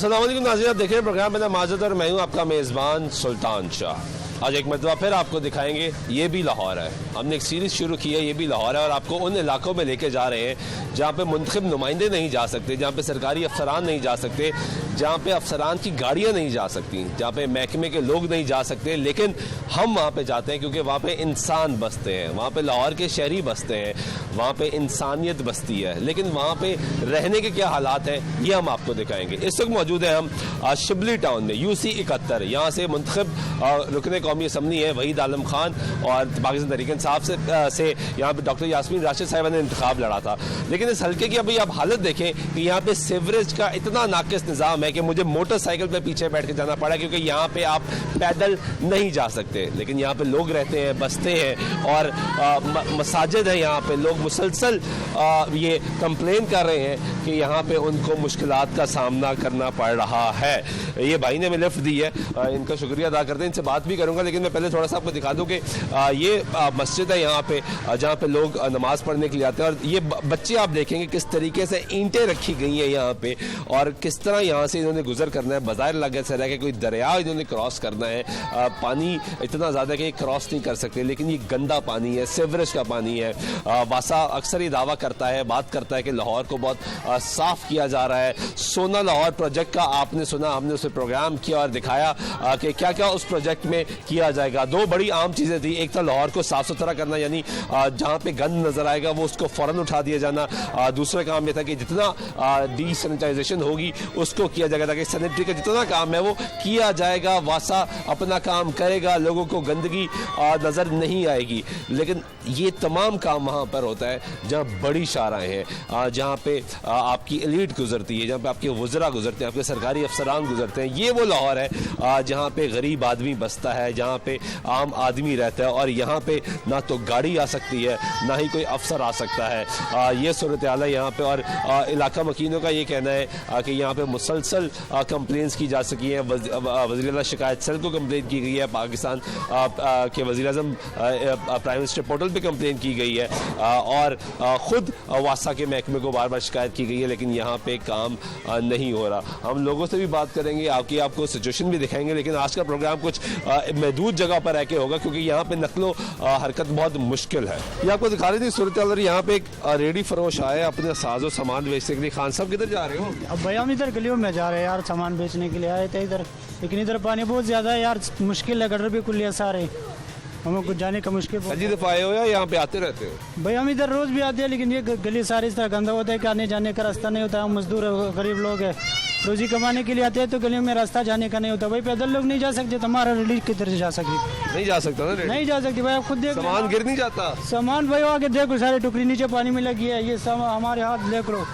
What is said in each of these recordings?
अस्सलाम वालेकुम नाज़रीन, आप देख रहे हैं प्रोग्राम मेरा माजद और मैं हूँ आपका मेज़बान सुल्तान शाह। आज एक मरतबा फिर आपको दिखाएंगे ये भी लाहौर है। हमने एक सीरीज़ शुरू की है, ये भी लाहौर है, और आपको उन इलाकों में लेके जा रहे हैं जहाँ पे मुंतखब नुमाइंदे नहीं जा सकते, जहाँ पे सरकारी अफसरान नहीं जा सकते, जहाँ पे अफसरान की गाड़ियाँ नहीं जा सकती, जहाँ पे महकमे के लोग नहीं जा सकते, लेकिन हम वहाँ पे जाते हैं क्योंकि वहाँ पे इंसान बसते हैं, वहाँ पे लाहौर के शहरी बसते हैं, वहाँ पे इंसानियत बसती है। लेकिन वहाँ पे रहने के क्या हालात हैं ये हम आपको दिखाएंगे। इस वक्त मौजूद है हम शिबली टाउन में, UC 71। यहाँ से मुंतखब रुकने कौमी असम्बली है वहीद आलम खान और पाकिस्तान तहरीक इंसाफ से यहाँ पे डॉक्टर यास्मीन राशिद साहिबा ने इंतखाब लड़ा था। लेकिन इस हल्के की अभी आप हालत देखें कि यहाँ पे सीवरेज का इतना नाकिस निज़ाम है कि मुझे मोटरसाइकिल पे पीछे बैठ के जाना पड़ा, क्योंकि यहाँ पे आप पैदल नहीं जा सकते। लेकिन यहाँ पे लोग रहते हैं, बसते हैं, और मसाजिद है यहाँ पे। लोग मुसलसल ये कंप्लेन कर रहे हैं कि यहाँ पे उनको मुश्किलात का सामना करना पड़ रहा है। ये भाई ने हमें लिफ्ट दी है, इनका शुक्रिया अदा करते हैं, इनसे बात भी करूँगा। लेकिन मैं पहले थोड़ा सा आपको दिखा दूँ कि ये मस्जिद है यहाँ पे, जहाँ पे लोग नमाज पढ़ने के लिए आते हैं। और ये बच्चे आप देखेंगे किस तरीके से ईंटें रखी गई हैं यहाँ पे, और किस तरह यहाँ से इन्होंने गुजर करना है। बाजार लगे से रह के कोई दरिया इन्होंने क्रॉस करना है। पानी इतना ज़्यादा कि क्रॉस नहीं कर सकते, लेकिन ये गंदा पानी है, सीवरेज का पानी है। वासा अक्सर ही दावा करता है, बात करता है कि लाहौर को बहुत साफ़ किया जा रहा है। सोना लाहौर प्रोजेक्ट का आपने सुना, हमने उसे प्रोग्राम किया और दिखाया कि क्या क्या उस प्रोजेक्ट में किया जाएगा। दो बड़ी आम चीज़ें थी, एक था लाहौर को साफ़ सुथरा करना, यानी जहाँ पे गंद नज़र आएगा वो उसको फ़ौरन उठा दिया जाना। दूसरा काम यह था कि जितना डीसैनिटाइजेशन होगी उसको किया जाएगा, ताकि सैनिटरी का जितना काम है वो किया जाएगा। वासा अपना काम करेगा, लोगों को गंदगी नज़र नहीं आएगी। लेकिन ये तमाम काम वहाँ पर होता है जहाँ बड़ी शाहराएँ हैं, जहाँ पे आपकी एलीट गुजरती है, जहाँ पे आपके वज़रा गुजरते हैं, आपके सरकारी अफसरान गुजरते हैं। ये वो लाहौर है जहाँ पे गरीब आदमी बसता है, जहाँ पे आम आदमी रहता है, और यहाँ पे ना तो गाड़ी आ सकती है ना ही कोई अफसर आ सकता है। ये सूरत हाल है यहाँ पे। और इलाका मकीनों का ये कहना है कि यहाँ पे मुसलसल कंप्लेंट्स की जा सकी हैं। वज़ीर-ए-आला शिकायत सेल को कंप्लेन की गई है, पाकिस्तान के वज़ीर-ए-आज़म प्राइम मिनिस्टर पोर्टल पे कंप्लेन की गई है, और ख़ुद वासा के महकमे को बार बार शिकायत की गई है, लेकिन यहाँ पे काम नहीं हो रहा। हम लोगों से भी बात करेंगे, आपको सिचुएशन भी दिखाएंगे। लेकिन आज का प्रोग्राम कुछ महदूद जगह पर रह के होगा, क्योंकि यहाँ पे नकलो हरकत बहुत मुश्किल है। ये आपको दिखा रही थी सूरत हाल। यहाँ पे एक रेडी फरोश आए अपने साजो सामान बेचने के लिए। खान साहब किधर जा रहे हो? अब भैया हम इधर गलियों में जा रहे हैं यार, सामान बेचने के लिए आए थे इधर, लेकिन इधर पानी बहुत ज्यादा है यार, मुश्किल है। गटर भी खुले सारे, हमें कुछ जाने का मुश्किल। पहली दफा आए हो या यहाँ पे आते रहते हो? भाई हम इधर रोज भी आते हैं, लेकिन ये गली सारी इस तरह गंदा होता है कि आने जाने का रास्ता नहीं होता। हम मजदूर गरीब लोग हैं, रोजी कमाने के लिए आते हैं, तो गलियों में रास्ता जाने का नहीं होता। भाई पैदल लोग नहीं जा सकते, तो हमारा रिलीज किधर से जा सकते? नहीं जा सकता ना, नहीं जा सकते भाई। आप खुद देख, सामान गिर नहीं जाता। सामान भाई आगे देखो, सारे टुकड़ी नीचे पानी में लगी है। ये हमारे हाथ देख लो।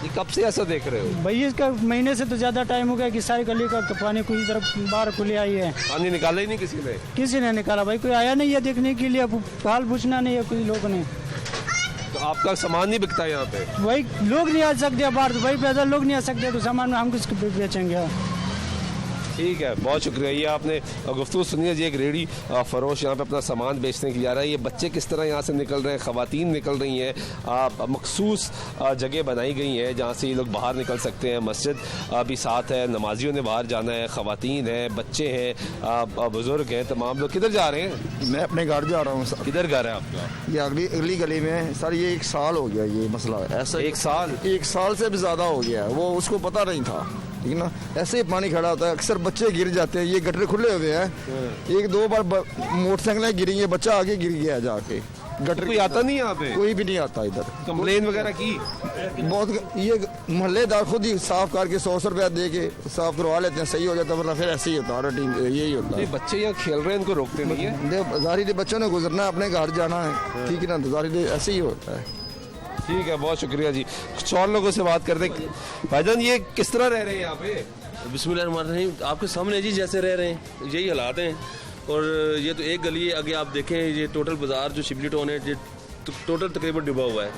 ये कब से ऐसा देख रहे हो? भाई इसका महीने से तो ज्यादा टाइम हो गया कि सारी गली का पानी कुछ तरफ बाहर खुली आई है। पानी निकाला ही नहीं किसी ने निकाला भाई, कोई आया नहीं है देखने के लिए, हाल पूछना नहीं है कोई लोगों ने। तो आपका सामान नहीं बिकता यहाँ पे? भाई लोग नहीं आ सकते बाहर, भाई पैदल लोग नहीं आ सकते, तो सामान हम किसको बेचेंगे? ठीक है, बहुत शुक्रिया। ये आपने गुफ्तगू सुनिए जी। एक रेडी फरोश यहाँ पे अपना सामान बेचने के लिए आ रहा है। ये बच्चे किस तरह यहाँ से निकल रहे हैं, ख़वातीन निकल रही हैं। मखसूस जगह बनाई गई हैं जहाँ से ये लोग बाहर निकल सकते हैं। मस्जिद भी साथ है, नमाजियों ने बाहर जाना है, ख़वातीन हैं, बच्चे हैं, बुज़ुर्ग हैं, तमाम लोग। किधर जा रहे हैं? मैं अपने घर जा रहा हूँ सर। किधर घर है आपका? ये अगली गली में सर। ये 1 साल हो गया ये मसला ऐसा। 1 साल से भी ज़्यादा हो गया, वो उसको पता नहीं था, ठीक ना। ऐसे ही पानी खड़ा होता है, अक्सर बच्चे गिर जाते हैं। ये गटर खुले हुए हैं, 1-2 बार मोटरसाइकिलें गिरी है, बच्चा आगे गिर गया जाके। गटर कोई आता नहीं यहाँ पे? कोई भी नहीं आता इधर। कंप्लेन वगैरह की? बहुत, ये मोहल्लेदार खुद ही साफ करके 100 रुपया दे के साफ करवा लेते हैं, सही हो जाता है, वरना फिर ऐसे ही होता है। रूटीन यही होता है। बच्चे यहाँ खेल रहे हैं, इनको रोकते नहीं है? जाहिर बच्चों ने गुजरना है, अपने घर जाना है, ठीक है ना, तो जाहिर ऐसे ही होता है। ठीक है, बहुत शुक्रिया जी। कुछ और लोगों से बात करते। भाईजान ये किस तरह रह रहे हैं यहाँ पे? बिस्मिल्लाहिर्रहमानिर्रहीम। आपके सामने जी जैसे रह रहे हैं यही हालात हैं। और ये तो एक गली है, आगे आप देखें ये टोटल बाजार जो शिबली टाउन है ये टोटल तकरीबन डूबा हुआ है,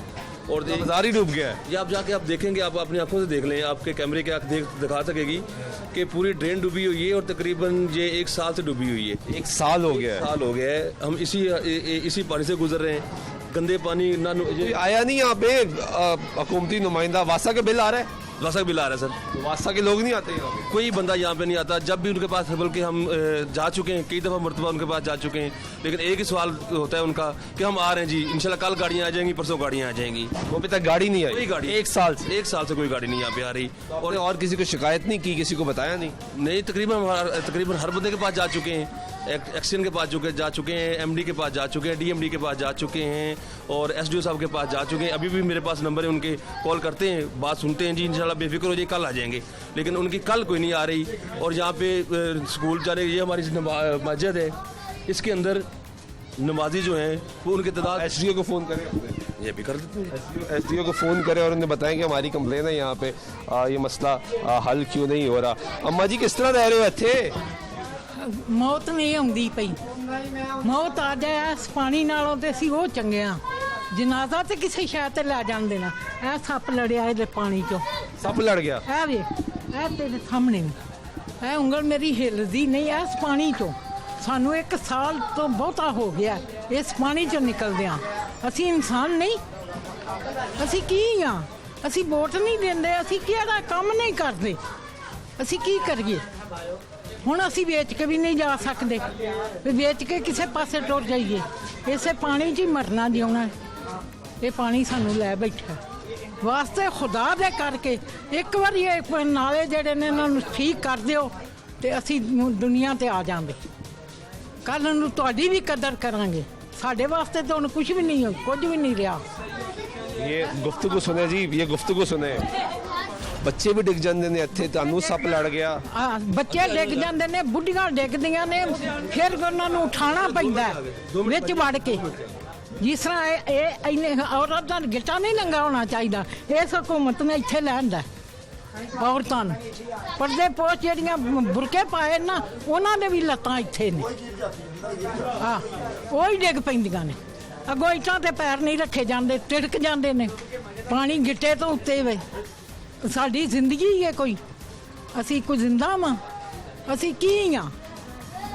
और बाजार ही डूब गया है। ये आप जाके आप देखेंगे, आप अपनी आंखों से देख लें, आपके कैमरे के आंख दिखा सकेगी कि पूरी ड्रेन डूबी हुई है, और तकरीबन ये 1 साल से डूबी हुई है। 1 साल हो गया है? साल हो गया है। हम इसी पानी से गुजर रहे हैं। गंदे पानी ना आया नहीं यहाँ पे हुकूमती नुमाइंदा? वासा का बिल आ रहा है? वासा का बिल आ रहा है सर। तो वास्ता के लोग नहीं आते यहाँ पे? कोई बंदा यहाँ पे नहीं आता। जब भी उनके पास है, बल्कि हम जा चुके हैं, कई दफ़ा मरतबा उनके पास जा चुके हैं, लेकिन एक ही सवाल होता है उनका कि हम आ रहे हैं जी, इंशाल्लाह कल गाड़ियाँ आ जाएंगी, परसों गाड़ियाँ आ जाएंगी। वो अभी तक गाड़ी नहीं आई? कोई गाड़ी, एक साल से? एक साल से कोई गाड़ी नहीं यहाँ पे आ रही। और किसी को शिकायत नहीं की, किसी को बताया नहीं? नहीं, तकरीबन हर बंदे के पास जा चुके हैं। एक्शन के पास जा चुके हैं, एमडी के पास जा चुके हैं, डीएमडी के पास जा चुके हैं और एसडीओ साहब के पास जा चुके हैं। अभी भी मेरे पास नंबर है उनके, कॉल करते हैं, बात सुनते हैं जी, इंशाल्लाह बेफिक्र हो जाए, कल आ जाएंगे। लेकिन उनकी कल कोई नहीं आ रही। और यहाँ पे स्कूल जाने, ये हमारी मस्जिद है, इसके अंदर नमाजी जो हैं वो उनके तादाद। एसडीओ को फ़ोन करें? ये भी कर देते हैं। एसडीओ को फ़ोन करें और उन्हें बताएं कि हमारी कंप्लेन है यहाँ पे, ये मसला हल क्यों नहीं हो रहा। अम्मा जी किस तरह रह रहे हो इत्थे? ਮੌਤ ਨਹੀਂ ਆਉਂਦੀ ਪਈ। ਮੌਤ ਆ ਜਾਏ ਇਸ ਪਾਣੀ ਨਾਲੋਂ ਤੇ ਅਸੀਂ ਉਹ ਚੰਗੇ ਆ। ਜਨਾਜ਼ਾ ਤੇ ਕਿਸੇ ਸ਼ਾਇਦ ਤੇ ਲੈ ਜਾਣ ਦੇਣਾ। ਇਹ ਸੱਪ ਲੜਿਆ ਇਹਦੇ ਪਾਣੀ ਚੋਂ। ਸੱਪ ਲੜ ਗਿਆ? ਇਹ ਵੇ, ਇਹ ਤੇਰੇ ਸਾਹਮਣੇ ਇਹ ਉਂਗਲ ਮੇਰੀ ਹਿੱਲਦੀ ਨਹੀਂ ਇਸ ਪਾਣੀ ਚੋਂ। ਸਾਨੂੰ 1 ਸਾਲ ਤੋਂ ਬਹੁਤਾ ਹੋ ਗਿਆ ਇਸ ਪਾਣੀ ਚੋਂ ਨਿਕਲਦਿਆਂ। ਅਸੀਂ ਇਨਸਾਨ ਨਹੀਂ, ਅਸੀਂ ਕੀ ਆ? ਅਸੀਂ ਵੋਟ ਨਹੀਂ ਦਿੰਦੇ, ਅਸੀਂ ਕਿਹੜਾ ਕੰਮ ਨਹੀਂ ਕਰਦੇ, ਅਸੀਂ ਕੀ ਕਰੀਏ? ਹੁਣ ਅਸੀਂ ਵੇਚ ਕੇ ਵੀ ਨਹੀਂ ਜਾ ਸਕਦੇ, ਵੀ ਵੇਚ ਕੇ ਕਿਸੇ ਪਾਸੇ ਟੁਰ ਜਾਈਏ। ਇਸੇ ਪਾਣੀ 'ਚ ਹੀ ਮਰਨਾ ਜਿਉਣਾ। ਇਹ ਪਾਣੀ ਸਾਨੂੰ ਲੈ ਬੈਠਾ। ਵਾਸਤੇ ਖੁਦਾ ਦੇ ਕਰਕੇ ਇੱਕ ਵਾਰੀ ਇਹ ਨਾਲੇ ਜਿਹੜੇ ਨੇ ਇਹਨਾਂ ਨੂੰ ਠੀਕ ਕਰ ਦਿਓ ਤੇ ਅਸੀਂ ਦੁਨੀਆ ਤੇ ਆ ਜਾਂਦੇ। ਕੱਲ ਨੂੰ ਤੁਹਾਡੀ ਵੀ ਕਦਰ ਕਰਾਂਗੇ। ਸਾਡੇ ਵਾਸਤੇ ਤਾਂ ਹੁਣ ਕੁਝ ਵੀ ਨਹੀਂ, ਕੁਝ ਵੀ ਨਹੀਂ ਰਿਹਾ। ये गुफ्तगू सुने जी, ये गुफ्तगू सुने। ਬੱਚੇ ਵੀ ਡਿੱਗ ਜਾਂਦੇ ਨੇ ਇੱਥੇ, ਤੁਹਾਨੂੰ ਸੱਪ ਲੜ ਗਿਆ। ਬੱਚੇ ਡਿੱਗ ਜਾਂਦੇ ਨੇ, ਬੁੱਢੀਆਂ ਡਿੱਗਦੀਆਂ ਨੇ, ਫਿਰ ਉਹਨਾਂ ਨੂੰ ਉਠਾਉਣਾ ਪੈਂਦਾ ਵਿੱਚ ਵੜ ਕੇ। ਜਿਸ ਤਰ੍ਹਾਂ ਇਹ ਇੰਨੇ ਔਰਤਾਂ ਦਾ ਗਿੱਟਾ ਨਹੀਂ ਨੰਗਾ ਹੋਣਾ ਚਾਹੀਦਾ। ਇਸ ਹਕੂਮਤ ਨੇ ਇੱਥੇ ਲੈਂਦਾ ਔਰਤਾਂ ਨੂੰ ਪਰਦੇ ਪੋਸ਼ ਜਿਹੜੀਆਂ ਬੁਰਕੇ ਪਾਏ ਨਾ, ਉਹਨਾਂ ਦੇ ਵੀ ਲੱਤਾਂ ਇੱਥੇ ਨੇ। ਹਾਂ, ਉਹ ਹੀ ਡਿੱਗ ਪੈਂਦੀਆਂ ਨੇ। ਅੱਗੋਂ ਇੱਟਾਂ ਤੇ ਪੈਰ ਨਹੀਂ ਰੱਖੇ ਜਾਂਦੇ, ਟਿੜਕ ਜਾਂਦੇ ਨੇ ਪਾਣੀ ਗਿੱਟੇ ਤੋਂ ਉੱਤੇ ਵੇ। ਸਾਡੀ ਜ਼ਿੰਦਗੀ ਹੈ ਕੋਈ? ਅਸੀਂ ਕੋਈ ਜ਼ਿੰਦਾ ਵਾਂ? ਅਸੀਂ ਕੀ ਆ?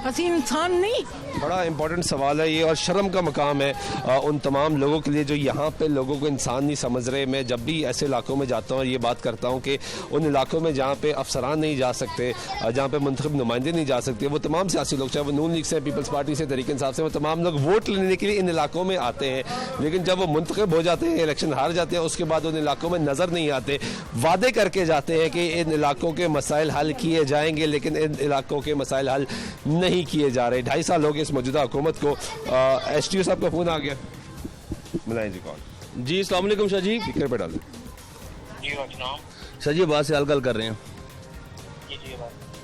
ਅਸੀਂ इंसान नहीं। बड़ा इंपॉर्टेंट सवाल है ये और शर्म का मकाम है उन तमाम लोगों के लिए जो यहाँ पे लोगों को इंसान नहीं समझ रहे। मैं जब भी ऐसे इलाकों में जाता हूँ और ये बात करता हूँ कि उन इलाकों में जहाँ पे अफसरान नहीं जा सकते, जहाँ पे मुंतखब नुमाइंदे नहीं जा सकते, वो तमाम सियासी लोग, चाहे वो नून लीग से, पीपल्स पार्टी से, तहरीक इंसाफ से, वो तमाम लोग वोट लेने के लिए इन इलाकों में आते हैं। लेकिन जब वो मुंतखब हो जाते हैं, इलेक्शन हार जाते हैं, उसके बाद उन इलाकों में नज़र नहीं आते। वादे करके जाते हैं कि इन इलाकों के मसाइल हल किए जाएंगे, लेकिन इन इलाकों के मसाइल हल नहीं किए जा रहे। 2.5 साल हो गए इस मौजूदा हुकूमत को। एसटीओ साहब का फ़ोन आ गया, मिलाएं जी कॉल। जी अस्सलाम वालेकुम शाह जी। स्पीकर पे डालें जी। शाह जी बात से हाल कर रहे हैं।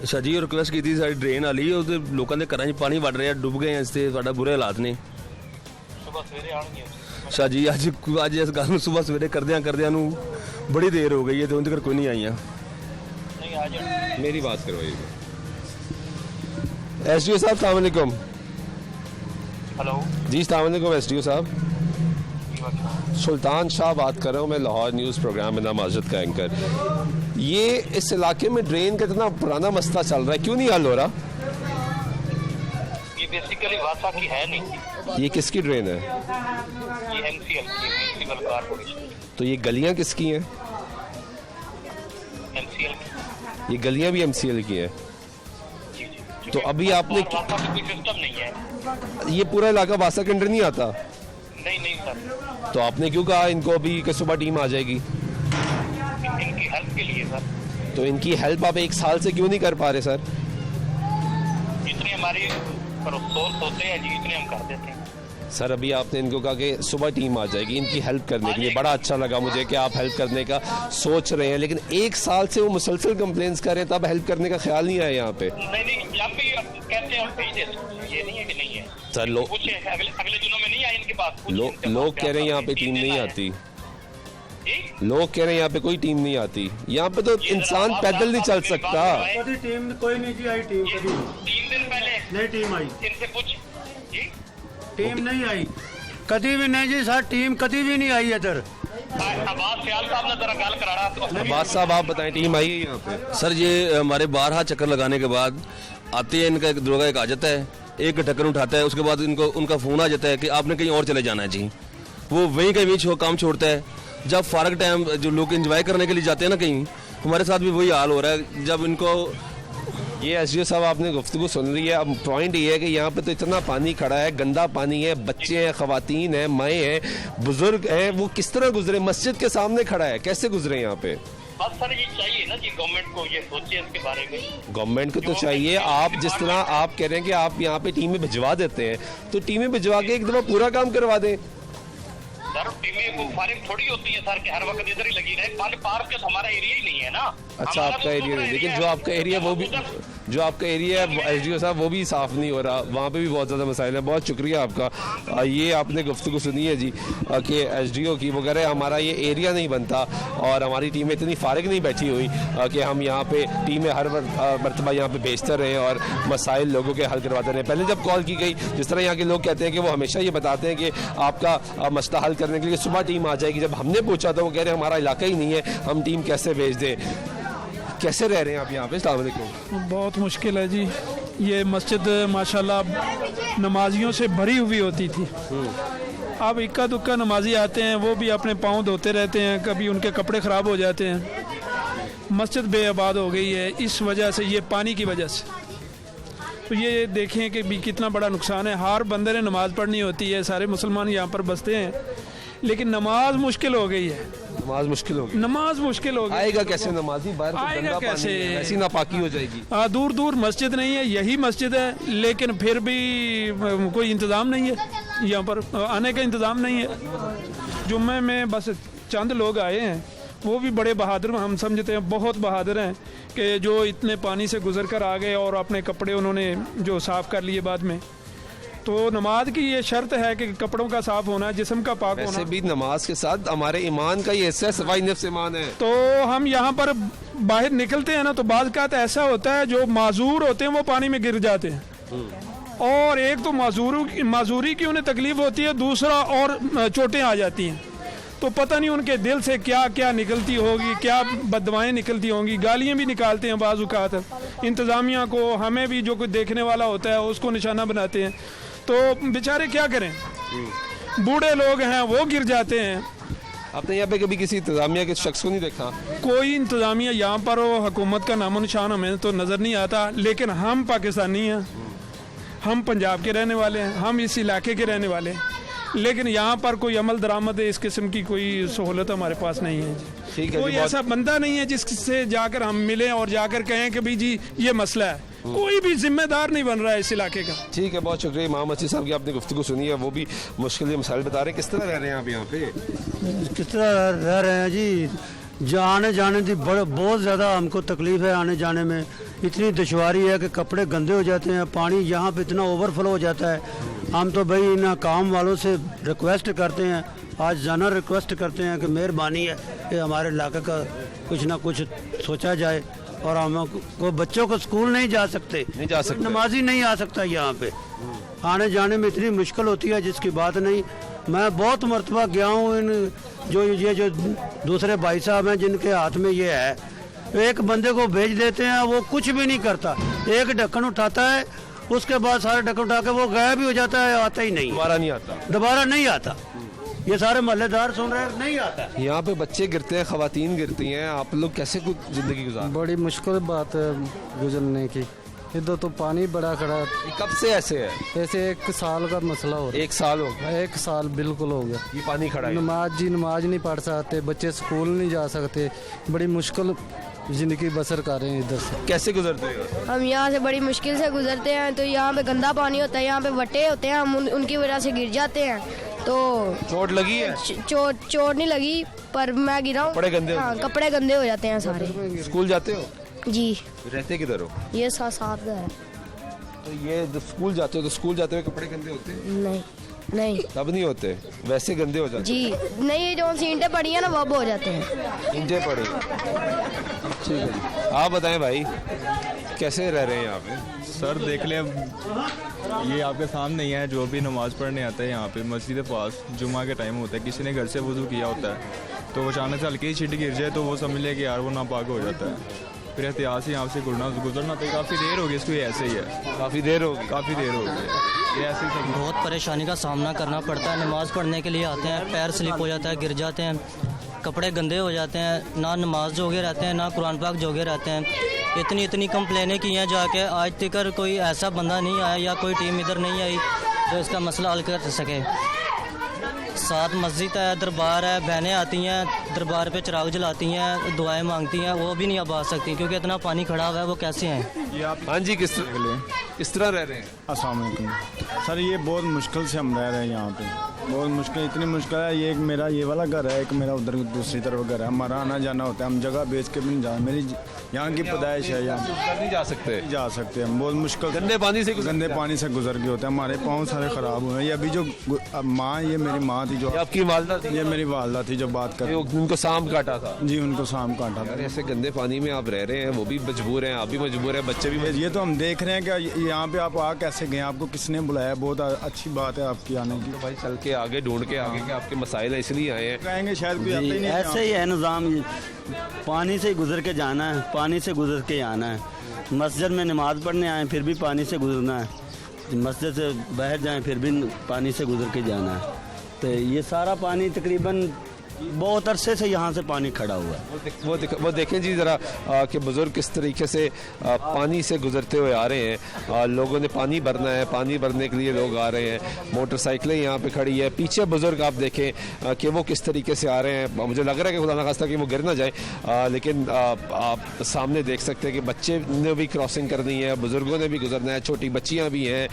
शाह जी रिक्वेस्ट की थी, सारी ड्रेन वाली ਉਹਦੇ ਲੋਕਾਂ ਦੇ ਘਰਾਂ 'ਚ ਪਾਣੀ ਵੜ ਰਿਹਾ, ਡੁੱਬ ਗਏ ਇਸ ਤੇ ਸਾਡਾ ਬੁਰੇ ਹਾਲਾਤ ਨੇ। ਸੁਬਹ ਸਵੇਰੇ ਆਣਗੇ शाह जी ਅੱਜ ਇਸ ਗੱਲ ਨੂੰ ਸਵੇਰ ਸਵੇਰੇ ਕਰਦਿਆਂ ਨੂੰ ਬੜੀ ਦੇਰ ਹੋ ਗਈ ਹੈ ਤੇ ਹੁਣ ਤੱਕ ਕੋਈ ਨਹੀਂ ਆਈਆਂ। ਨਹੀਂ ਆ ਜਾਣ। मेरी बात करवाइएगा। एसडीओ साहब अस्सलाम वालेकुम। हेलो जी अस्सलाम वालेकुम एसडीओ साहब। सुल्तान शाह बात कर रहा हूँ मैं, लाहौर न्यूज़ प्रोग्राम में नामाजद का एंकर। ये इस इलाके में ड्रेन का इतना पुराना मसला चल रहा है, क्यों नहीं हल हो रहा? ये बेसिकली वासा की है नहीं, ये किसकी ड्रेन है? ये एमसीएल की, म्यूनिसिपल कॉर्पोरेशन। तो ये गलियाँ किसकी हैं? एमसीएल की। ये गलियाँ भी एमसीएल की हैं। जी जी। तो अभी आपने वासा का कोई सिस्टम नहीं है। ये पूरा इलाका वासा के अंडर नहीं आता, नहीं नहीं सर, तो आपने क्यों कहा इनको अभी कि सुबह टीम आ जाएगी? इनकी हेल्प के लिए सर। तो इनकी हेल्प आप 1 साल से क्यों नहीं कर पा रहे सर? जितने हमारी सोर्स होते हैं जी, इतने हम कर देते हैं। सर अभी आपने इनको कहा कि सुबह टीम आ जाएगी इनकी हेल्प करने के लिए, बड़ा अच्छा लगा मुझे कि आप हेल्प करने का सोच रहे हैं, लेकिन 1 साल से वो मुसलसल कंप्लेंट्स कर रहे हैं, तब हेल्प करने का ख्याल नहीं आया यहाँ पे। नहीं नहीं, जब भी कहते हैं हम भेज देते हैं, ये नहीं है कि नहीं है सर पूछे, अगले दिनों में नहीं आए इनके पास। लोग कह रहे हैं यहाँ पे टीम नहीं आती, जी लोग कह रहे हैं यहाँ पे कोई टीम नहीं आती। यहाँ पे तो इंसान पैदल नहीं चल सकता। कभी टीम कोई नहीं जी आई, टीम कभी 3 दिन पहले नहीं टीम आई, इनसे पूछ जी। टीम नहीं आई कभी भी नहीं जी सर, टीम कभी भी नहीं आई इधर। अब्बास ख्याल साहब ने जरा गल कराना। अब्बास साहब आप बताएं, टीम आई है यहाँ पे? सर ये हमारे 12 चक्कर लगाने के बाद आते हैं, इनका एक दरोगा एक आ जाता है, एक ढक्कन उठाता है, उसके बाद इनको उनका फ़ोन आ जाता है कि आपने कहीं और चले जाना है जी। वो वहीं कहीं काम छोड़ता है। जब फारग टाइम जो लोग एंजॉय करने के लिए जाते हैं ना कहीं, हमारे साथ भी वही हाल हो रहा है। जब इनको ये एसडीओ साहब आपने गुफ्तगू सुन रही है। अब पॉइंट ये है कि यहाँ पे तो इतना पानी खड़ा है, गंदा पानी है, बच्चे हैं, खवातीन हैं, माएँ हैं, बुजुर्ग हैं, वो किस तरह गुजरे? मस्जिद के सामने खड़ा है, कैसे गुजरे यहाँ पे? बस सर ये चाहिए ना जी, गवर्नमेंट को ये सोचे इसके बारे में। गवर्नमेंट को तो चाहिए, आप जिस तरह आप कह रहे हैं कि आप यहाँ पे टीमें भिजवा देते हैं, तो टीमें भिजवा के एक दफा पूरा काम करवा दें। सर टीमें को फारिग थोड़ी होती है सर, कि हर वक्त इधर ही लगी रहे। पानी पार्क के तो हमारा एरिया ही नहीं है ना। अच्छा, हमारा आपका तो एरिया दूसरा है, लेकिन एरिया जो आपका एरिया वो भी, उधर- जो आपका एरिया है एसडीओ साहब, वो भी साफ नहीं हो रहा, वहाँ पे भी बहुत ज़्यादा मसाइल है। बहुत शुक्रिया आपका। ये आपने गुफ्तगू सुनी है जी कि एसडीओ की, वो कह रहे हैं हमारा ये एरिया नहीं बनता और हमारी टीमें इतनी फारिग नहीं बैठी हुई कि हम यहाँ पे टीमें हर मरतबा यहाँ पे भेजते रहें और मसाइल लोगों के हल करवाते रहें। पहले जब कॉल की गई, जिस तरह यहाँ के लोग कहते हैं कि वो हमेशा ये बताते हैं कि आपका मसला हल करने के लिए सुबह टीम आ जाएगी, जब हमने पूछा तो वो कह रहे हैं हमारा इलाका ही नहीं है, हम टीम कैसे भेज दें? कैसे रह रहे हैं आप यहाँ पे? अस्सलाम वालेकुम। बहुत मुश्किल है जी। ये मस्जिद माशाल्लाह नमाजियों से भरी हुई होती थी। अब इक्का दुक्का नमाजी आते हैं, वो भी अपने पाँव धोते रहते हैं, कभी उनके कपड़े ख़राब हो जाते हैं। मस्जिद बेआबाद हो गई है इस वजह से, ये पानी की वजह से। तो ये देखें कि भी कितना बड़ा नुकसान है। हर बंदे ने नमाज़ पढ़नी होती है, सारे मुसलमान यहाँ पर बसते हैं, लेकिन नमाज मुश्किल हो गई है। नमाज मुश्किल होगी, नमाज मुश्किल हो गई। आएगा कैसे नमाजी? बाहर तो आएगा गंदा कैसे? पानी है, ऐसी नापाकी हो जाएगी। दूर दूर मस्जिद नहीं है, यही मस्जिद है, लेकिन फिर भी कोई इंतज़ाम नहीं है, यहाँ पर आने का इंतज़ाम नहीं है। जुम्मे में बस चंद लोग आए हैं, वो भी बड़े बहादुर हम समझते हैं, बहुत बहादुर हैं कि जो इतने पानी से गुजर कर आ गए और अपने कपड़े उन्होंने जो साफ़ कर लिए बाद में। तो नमाज की ये शर्त है कि कपड़ों का साफ होना, जिस्म का पाक होना। वैसे भी नमाज के साथ हमारे ईमान का ये हिस्सा है, सफाई नफ्स ईमान है। तो हम यहाँ पर बाहर निकलते हैं ना, तो बाज़ का ऐसा होता है जो माजूर होते हैं वो पानी में गिर जाते हैं, और एक तो माजूरी की उन्हें तकलीफ होती है, दूसरा और चोटें आ जाती हैं। तो पता नहीं उनके दिल से क्या क्या निकलती होगी, क्या बददुआएं निकलती होंगी, गालियाँ भी निकालते हैं बाज़ औक़ात इंतज़ामिया को, हमें भी जो कोई देखने वाला होता है उसको निशाना बनाते हैं। तो बेचारे क्या करें, बूढ़े लोग हैं वो गिर जाते हैं। आपने यहाँ पे कभी किसी इंतजामिया के शख्स को नहीं देखा? कोई इंतज़ामिया यहाँ पर हुकूमत का नामो निशान हमें तो नज़र नहीं आता, लेकिन हम पाकिस्तानी हैं, हम पंजाब के रहने वाले हैं, हम इस इलाके के रहने वाले हैं, लेकिन यहाँ पर कोई अमल दरामद इस किस्म की कोई सहूलत हमारे पास नहीं है। ठीक है, कोई ऐसा बंदा नहीं है जिससे जाकर हम मिलें और जाकर कहें कि भाई जी ये मसला है। कोई भी जिम्मेदार नहीं बन रहा है इस इलाके का। ठीक है, बहुत शुक्रिया इमाम मसीह साहब की, आपने गुफ्तगू सुनी है, वो भी मुश्किल मसाइल बता रहे हैं। किस तरह रह रहे हैं आप यहाँ पे? किस तरह रह रहे हैं जी, आने जाने की बहुत ज़्यादा हमको तकलीफ़ है। आने जाने में इतनी दुश्वारी है कि कपड़े गंदे हो जाते हैं, पानी यहाँ पे इतना ओवरफ्लो हो जाता है। हम तो भाई इन काम वालों से रिक्वेस्ट करते हैं, आज जाना रिक्वेस्ट करते हैं कि मेहरबानी है कि हमारे इलाके का कुछ ना कुछ सोचा जाए, और हम को बच्चों को स्कूल नहीं जा सकते, नमाजी नहीं आ सकता यहाँ पे। आने जाने में इतनी मुश्किल होती है जिसकी बात नहीं। मैं बहुत मरतबा गया हूँ, इन जो दूसरे भाई साहब हैं जिनके हाथ में ये है, एक बंदे को भेज देते हैं, वो कुछ भी नहीं करता, एक ढक्कन उठाता है, उसके बाद सारे ढक्कन उठा के वो गायब भी हो जाता है, आता ही नहीं, दोबारा नहीं आता। ये सारे महल्लेदार सुन रहे हैं, नहीं आता। यहाँ पे बच्चे गिरते हैं, खवातीन गिरती हैं, आप लोग कैसे कुछ जिंदगी गुजार? बड़ी मुश्किल बात है गुजरने की। इधर तो पानी बड़ा खड़ा। कब से ऐसे है? ऐसे 1 साल का मसला हो रहा है। 1 साल हो गया? 1 साल बिल्कुल हो गया। ये पानी खड़ा है। नमाज नहीं पढ़ सकते, बच्चे स्कूल नहीं जा सकते, बड़ी मुश्किल जिंदगी बसर कर रहे हैं। इधर से कैसे गुजरते हैं? हम यहाँ से बड़ी मुश्किल से गुजरते हैं। तो यहाँ पे गंदा पानी होता है, यहाँ पे वट्टे होते हैं, हम उनकी वजह से गिर जाते हैं। तो चोट लगी है? चोट नहीं लगी, पर मैं गिरा हूँ। कपड़े गंदे? हाँ, कपड़े गंदे हो जाते हैं सारे। स्कूल जाते हो? जी। रहते किधर हो? ये साथ है। तो ये जब स्कूल जाते हो तो स्कूल जाते हुए कपड़े गंदे होते हैं? नहीं तब नहीं होते, वैसे गंदे हो जाते जी। नहीं, जो सींटें पड़ी है ना वो हो जाते हैं। इंटे पड़े। ठीक है जी, आप बताएं भाई कैसे रह रहे हैं यहाँ पे? सर देख लें, ये आपके सामने ही है, जो भी नमाज़ पढ़ने आता है यहाँ पे मस्जिद के पास, जुम्मा के टाइम होता है, किसी ने घर से वज़ू किया होता है, तो अचानक से हल्की छींट गिर जाए तो वो समझ ले कि यार वो नापाक हो जाता है। फिर एहतियात से यहाँ से गुजरना तो काफ़ी देर होगी, इसको ऐसे ही है। काफ़ी देर होगी? काफ़ी देर होगी, ये ऐसे ही। बहुत परेशानी का सामना करना पड़ता है। नमाज़ पढ़ने के लिए आते हैं, पैर स्लिप हो जाता है, गिर जाते हैं, कपड़े गंदे हो जाते हैं, ना नमाज जोगे रहते हैं, ना कुरान पाक जोगे रहते हैं। इतनी कंप्लेनें की हैं जाके, आज तक कोई ऐसा बंदा नहीं आया या कोई टीम इधर नहीं आई जो इसका मसला हल कर सके। साथ मस्जिद है, दरबार है, बहनें आती हैं दरबार पे चिराग जलाती हैं, दुआएं मांगती हैं, वो भी नहीं अब आ सकती क्योंकि इतना पानी खड़ा हुआ है। वो कैसे हैं? हाँ जी, किस तरह रह रहे हैं? अस्सलाम वालेकुम सर, ये बहुत मुश्किल से हम रह रहे हैं यहाँ पे, बहुत मुश्किल, इतनी मुश्किल है। ये एक मेरा ये वाला घर है, एक मेरा उधर दूसरी तरफ घर है, हमारा आना जाना होता है, हम जगह बेच के भी नहीं जा, मेरी यहाँ की पैदाइश है, यहाँ नहीं जा सकते हम, बहुत मुश्किल गंदे पानी से गुजर के होते हैं, हमारे पाँव सारे ख़राब हुए हैं। ये अभी जो माँ, ये मेरी माँ थी, जो आपकी वालदा थी? ये मेरी वालदा थी जो बात कर, उनको सांप काटा था? जी, उनको सांप काटा था। ऐसे गंदे पानी में आप रह रहे हैं, वो भी मजबूर हैं, आप भी मजबूर हैं, बच्चे भी। ये तो हम देख रहे हैं कि यहाँ पे आप आ कैसे गए, आपको किसने बुलाया, बहुत अच्छी बात है आपकी आने की। तो भाई चल के आगे ढूंढ के आगे के आपके मसाइल है, इसलिए आए हैं। कहेंगे शायद कोई आता ही नहीं। ऐसे ही है निज़ाम, पानी से गुजर के जाना है, पानी से गुजर के आना है। मस्जिद में नमाज़ पढ़ने आए फिर भी पानी से गुजरना है, मस्जिद से बाहर जाएं फिर भी पानी से गुजर के जाना है। तो ये सारा पानी तकरीबन बहुत अरसे से यहाँ से पानी खड़ा हुआ है। वो देखें जी ज़रा कि बुज़ुर्ग किस तरीके से पानी से गुजरते हुए आ रहे हैं। लोगों ने पानी भरना है, पानी भरने के लिए लोग आ रहे हैं, मोटरसाइकिलें यहाँ पे खड़ी है, पीछे बुज़ुर्ग आप देखें कि वो किस तरीके से आ रहे हैं। मुझे लग रहा है कि खुदा न खास्ता कि वो गिर ना जाए, लेकिन आप सामने देख सकते हैं कि बच्चे ने भी क्रॉसिंग करनी है, बुज़ुर्गों ने भी गुजरना है, छोटी बच्चियाँ भी हैं,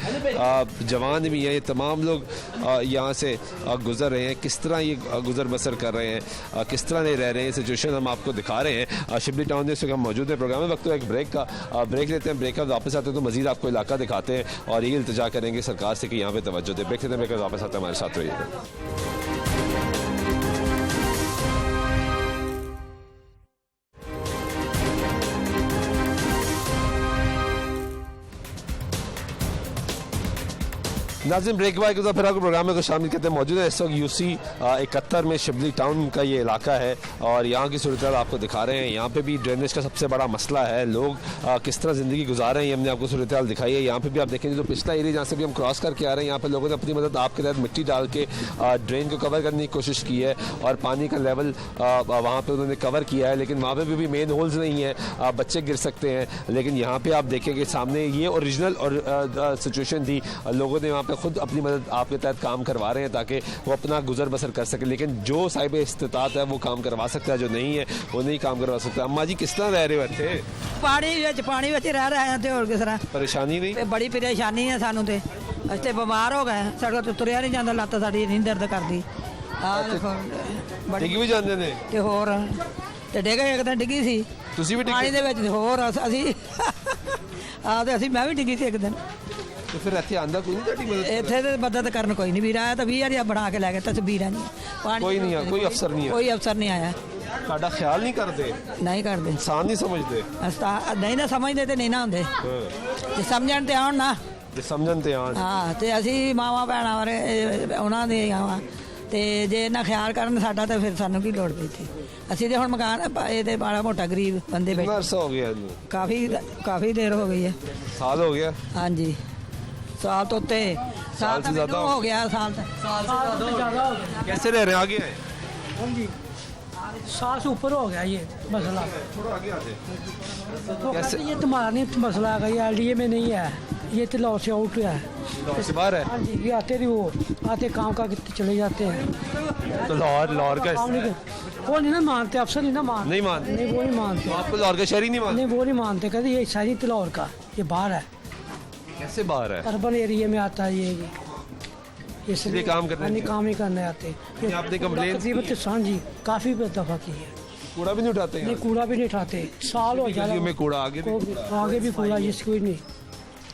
जवान भी हैं, ये तमाम लोग यहाँ से गुजर रहे हैं। किस तरह ये गुजर बसर कर रहे हैं, किस तरह नहीं रह रहे हैं, सिचुएशन हम आपको दिखा रहे हैं। शिबली टाउन में इस वक्त हम मौजूद हैं प्रोग्राम में। वक्त तो एक ब्रेक लेते हैं, ब्रेक का वापस आते हैं तो मजीद आपको इलाका दिखाते हैं और ये इल्तिजा करेंगे सरकार से कि यहाँ पे तवज्जो दे। ब्रेक लेते हैं, ब्रेक वापस आते हैं, हमारे साथ रहिएगा। नाज़रीन, ब्रेक बाद के फिर आपको प्रोग्राम में शामिल करते हैं। मौजूद है इस वक्त UC 71 में शिबली टाउन का ये इलाका है और यहाँ की सूरत आपको दिखा रहे हैं। यहाँ पे भी ड्रेनेज का सबसे बड़ा मसला है, लोग किस तरह ज़िंदगी गुजार रहे हैं, हमने आपको सूरत दिखाई है। यहाँ पे भी आप देखेंगे जो पिछला एरिया जहाँ से भी हम क्रॉस करके आ रहे हैं, यहाँ पर लोगों ने अपनी मदद आपके तहत मिट्टी डाल के ड्रेन को कवर करने की कोशिश की है और पानी का लेवल वहाँ पर उन्होंने कवर किया है, लेकिन वहाँ पर भी मेन होल्स नहीं है, बच्चे गिर सकते हैं। लेकिन यहाँ पर आप देखेंगे सामने ये ओरिजिनल और सिचुएशन थी, लोगों ने वहाँ खुद अपनी मदद आपके तहत काम करवा रहे हैं ताकि वो अपना गुजर बसर कर सके। लेकिन जो साहिब इस्तिताअत है वो काम करवा सकता है, जो नहीं है वो नहीं काम करवा सकता। अम्मा जी किस तरह रह रहे हो इत्थे? पानी विच रह रहे हैं तो और किस तरह परेशानी नहीं? बड़ी परेशानी है सानू ते, ਅਸੀਂ ਤੇ ਬਿਮਾਰ ਹੋ ਗਏ, ਸਾਡੇ ਤੋਂ ਤੁਰਿਆ ਨਹੀਂ ਜਾਂਦਾ, ਲੱਤ ਸਾਡੀ ਨਹੀਂ ਦਰਦ ਕਰਦੀ। ਡਿੱਗ ਵੀ ਜਾਂਦੇ ਨੇ ਤੇ ਹੋਰ ਤੇ ਡਿੱਗੇ, ਇੱਕ ਦਿਨ ਡਿੱਗੀ ਸੀ ਤੁਸੀਂ ਵੀ ਪਾਣੀ ਦੇ ਵਿੱਚ, ਹੋਰ ਅਸੀਂ ਤੇ ਅਸੀਂ ਮੈਂ ਵੀ ਡਿੱਗੀ ਸੀ ਇੱਕ ਦਿਨ। तो फिर ਇੱਥੇ ਆਂਦਾ ਕੋਈ ਨਹੀਂ ਤੁਹਾਡੀ ਮਦਦ? ਇੱਥੇ ਤੇ ਮਦਦ ਕਰਨ ਕੋਈ ਨਹੀਂ ਵੀਰ ਆਇਆ, ਤਾਂ 20,000 ਬਣਾ ਕੇ ਲੈ ਗਿਆ ਤਸਵੀਰਾਂ ਜੀ। ਕੋਈ ਨਹੀਂ ਆ, ਕੋਈ ਅਫਸਰ ਨਹੀਂ ਆ, ਕੋਈ ਅਫਸਰ ਨਹੀਂ ਆਇਆ। ਸਾਡਾ ਖਿਆਲ ਨਹੀਂ ਕਰਦੇ, ਨਹੀਂ ਕਰਦੇ, ਇਨਸਾਨ ਨਹੀਂ ਸਮਝਦੇ। ਨਹੀਂ ਨਾ ਸਮਝਦੇ ਤੇ ਨਹੀਂ ਨਾ ਹੁੰਦੇ, ਜੇ ਸਮਝਣ ਤੇ ਆਉਣ ਨਾ, ਜੇ ਸਮਝਣ ਤੇ ਆਉਣ। ਹਾਂ, ਤੇ ਅਸੀਂ ਮਾਵਾਂ ਭੈਣਾਂ ਵਾਲੇ ਉਹਨਾਂ ਦੇ ਆਵਾਂ, ਤੇ ਜੇ ਇਹਨਾਂ ਖਿਆਲ ਕਰਨ ਸਾਡਾ ਤਾਂ ਫਿਰ ਸਾਨੂੰ ਕੀ ਲੋੜ ਪਈ ਸੀ। ਅਸੀਂ ਤੇ ਹੁਣ ਮਕਾਨ ਇਹ ਤੇ ਮਾੜਾ ਮੋਟਾ ਗਰੀਬ ਬੰਦੇ ਬੈਠੇ। ਕਿੰਨਾ ਹੋ ਗਿਆ? ਕਾਫੀ ਦੇਰ ਹੋ ਗਈ ਹੈ। ਸਾਲ ਹੋ ਗਿਆ? ਹਾਂਜੀ, साल तो उत्ते, साल से ज़्यादा हो गया, साल से ज़्यादा हो गया। कैसे रह रहे हैं? आगे है? हाँ जी, साल से ऊपर हो गया ये मसला। थोड़ा आगे आते। कैसे? ये तुम्हारा नहीं मसला है, ये LDA में नहीं है, ये तो लाहौर से आउट है, लाहौर से बाहर है। हाँ जी, ये आते नहीं, वो आते काम का चले जाते हैं। तो लाहौर का वो नहीं ना मानते, अफसर नहीं ना मानते, नहीं मानते, नहीं वो नहीं मानते। आपको लाहौर का शहरी नहीं मानते? नहीं, वो नहीं मानते, कहते ये शहरी तो लाहौर का, ये बाहर है। कैसे बाहर है? अर्बन एरिया में आता है ये, इसलिए काम करने काम ही करने आते। आपने कंप्लेन तकरीबन जी काफ़ी दफ़ा की है। कूड़ा भी नहीं उठाते? नहीं, कूड़ा भी नहीं उठाते, साल हो जाए में कूड़ा आगे भी कूड़ा, जिसकी कोई नहीं,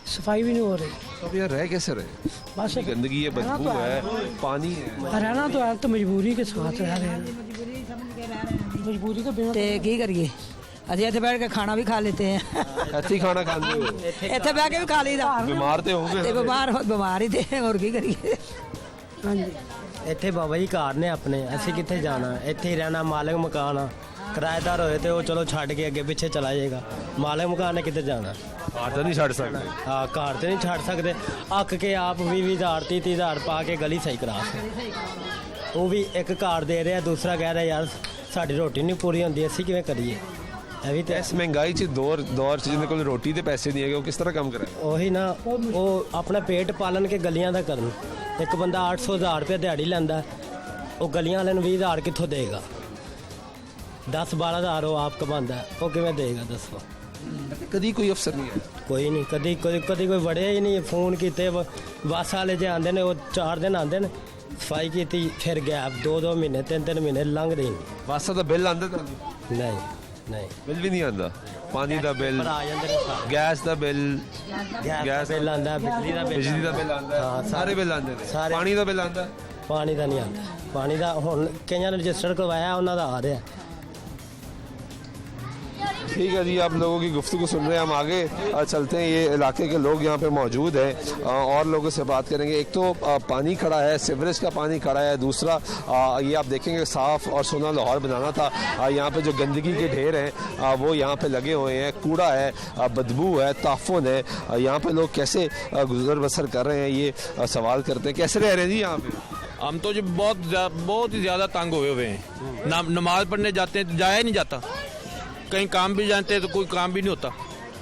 सफाई भी नहीं हो रही। अब यार रह कैसे रहे? बस गंदगी है, बदबू है, पानी है, रहना तो है, तो मजबूरी के साथ रह रहे हैं, मजबूरी के बिना। की करिए, ਅਸੀਂ ਇੱਥੇ ਬੈਠ ਕੇ ਖਾਣਾ ਵੀ ਖਾ ਲੈਤੇ हैं, ਇੱਥੇ ਹੀ ਖਾਣਾ ਖਾਂਦੇ ਹੋ? ਇੱਥੇ ਬਹਿ ਕੇ ਵੀ ਖਾ ਲਈਦਾ। ਬਿਮਾਰ ਤੇ ਹੋਗੇ? ਤੇ ਬਿਮਾਰ ਹੀ ਤੇ ਹੋਰ ਕੀ ਕਰੀਏ। ਹਾਂਜੀ, ਇੱਥੇ ਬਾਬਾ ਜੀ ਘਰ ਨੇ ਆਪਣੇ, ਅਸੀਂ ਕਿੱਥੇ ਜਾਣਾ, ਇੱਥੇ ਹੀ ਰਹਿਣਾ। ਮਾਲਕ ਮਕਾਨ ਆ, ਕਿਰਾਏਦਾਰ ਹੋਏ ਤੇ ਉਹ ਚਲੋ ਛੱਡ ਕੇ ਅੱਗੇ ਪਿੱਛੇ ਚਲਾ ਜਾਏਗਾ, ਮਾਲਕ ਮਕਾਨ ਨੇ ਕਿੱਥੇ ਜਾਣਾ? ਘਰ ਤਾਂ ਨਹੀਂ ਛੱਡ ਸਕਦੇ। ਹਾਂ, ਘਰ ਤੇ ਨਹੀਂ ਛੱਡ ਸਕਦੇ, ਅੱਕ ਕੇ ਆਪ 20,000 30,000 ਪਾ ਕੇ ਗਲੀ ਸਹੀ ਕਰਾ ਸਕਦੇ। ਉਹ ਵੀ ਇੱਕ ਘਰ ਦੇ ਰਿਹਾ, ਦੂਸਰਾ ਕਹਿ ਰਿਹਾ ਯਾਰ ਸਾਡੀ ਰੋਟੀ ਨਹੀਂ ਪੂਰੀ ਹੁੰਦੀ ਅਸੀਂ ਕਿਵੇਂ ਕਰੀਏ ਇਹ ਵੀ ਤੇ ਇਸ ਮਹਿੰਗਾਈ 'ਚ ਦੌਰ 'ਚ ਜਿਹਦੇ ਕੋਲ ਰੋਟੀ ਦੇ ਪੈਸੇ ਨਹੀਂ ਹੈਗੇ ਉਹ ਕਿਸ ਤਰ੍ਹਾਂ ਕੰਮ ਕਰੇ? ਉਹੀ ਨਾ ਉਹ ਆਪਣਾ ਪੇਟ ਪਾਲਣ ਕੇ ਗਲੀਆਂ ਦਾ ਕਰਨ। ਇੱਕ ਬੰਦਾ 800,000 ਰੁਪਏ ਦਿਹਾੜੀ ਲੈਂਦਾ, ਉਹ ਗਲੀਆਂ ਵਾਲੇ ਨੂੰ 20,000 ਕਿੱਥੋਂ ਦੇਗਾ? 10-12,000 ਉਹ ਆਪ ਕਮਾਉਂਦਾ, ਉਹ ਕਿਵੇਂ ਦੇਗਾ ਦੱਸੋ? ਕਦੀ ਕੋਈ ਅਫਸਰ ਨਹੀਂ ਆਇਆ? ਕੋਈ ਨਹੀਂ, ਕਦੀ ਕੋਈ ਵੜਿਆ ਹੀ ਨਹੀਂ। ਫੋਨ ਕੀਤੇ ਬੱਸ ਵਾਲੇ ਜੇ ਆਉਂਦੇ ਨੇ ਉਹ 4 ਦਿਨ ਆਉਂਦੇ ਨੇ, ਸਫਾਈ ਕੀਤੀ ਫਿਰ ਗੈਪ 2-2 ਮਹੀਨੇ 3-3 ਮਹੀਨੇ ਲੰਘਦੇ ਹੀ ਨਹੀਂ। ਬੱਸ ਦਾ ਬਿੱਲ ਆਉਂਦਾ ਤੁਹਾਨੂੰ? ਨਹੀਂ ਬਿੱਲ ਵੀ ਨਹੀਂ ਆਉਂਦਾ। ਪਾਣੀ ਦਾ ਬਿੱਲ, ਆ ਜਾਂਦੇ ਨੇ ਸਾਰੇ। ਗੈਸ ਦਾ ਬਿੱਲ, ਗੈਸ ਬਿੱਲ ਆਉਂਦਾ, ਬਿਜਲੀ ਦਾ ਬਿੱਲ ਆਉਂਦਾ, ਸਾਰੇ ਬਿੱਲ ਆਉਂਦੇ ਨੇ। ਪਾਣੀ ਦਾ ਬਿੱਲ ਆਉਂਦਾ? ਪਾਣੀ ਦਾ ਨਹੀਂ ਆਉਂਦਾ। ਪਾਣੀ ਦਾ ਹੁਣ ਕਈਆਂ ਨੇ रजिस्टर करवाया ਉਹਨਾਂ ਦਾ ਆ ਰਿਹਾ। ठीक है जी, आप लोगों की गुफ्तगू सुन रहे हैं, हम आगे चलते हैं। ये इलाके के लोग यहाँ पे मौजूद हैं और लोगों से बात करेंगे। एक तो पानी खड़ा है, सीवरेज का पानी खड़ा है, दूसरा ये आप देखेंगे साफ़ और सुना लाहौर बनाना था। यहाँ पे जो गंदगी के ढेर हैं वो यहाँ पे लगे हुए हैं, कूड़ा है, बदबू है, ताफुन है। यहाँ पे लोग कैसे गुजर बसर कर रहे हैं ये सवाल करते हैं। कैसे रह रहे हैं जी यहाँ पे? हम तो जो बहुत ही ज़्यादा तंग हुए हैं। नमाज पढ़ने जाते हैं तो जाया ही नहीं जाता, कहीं काम भी जानते हैं तो कोई काम भी नहीं होता,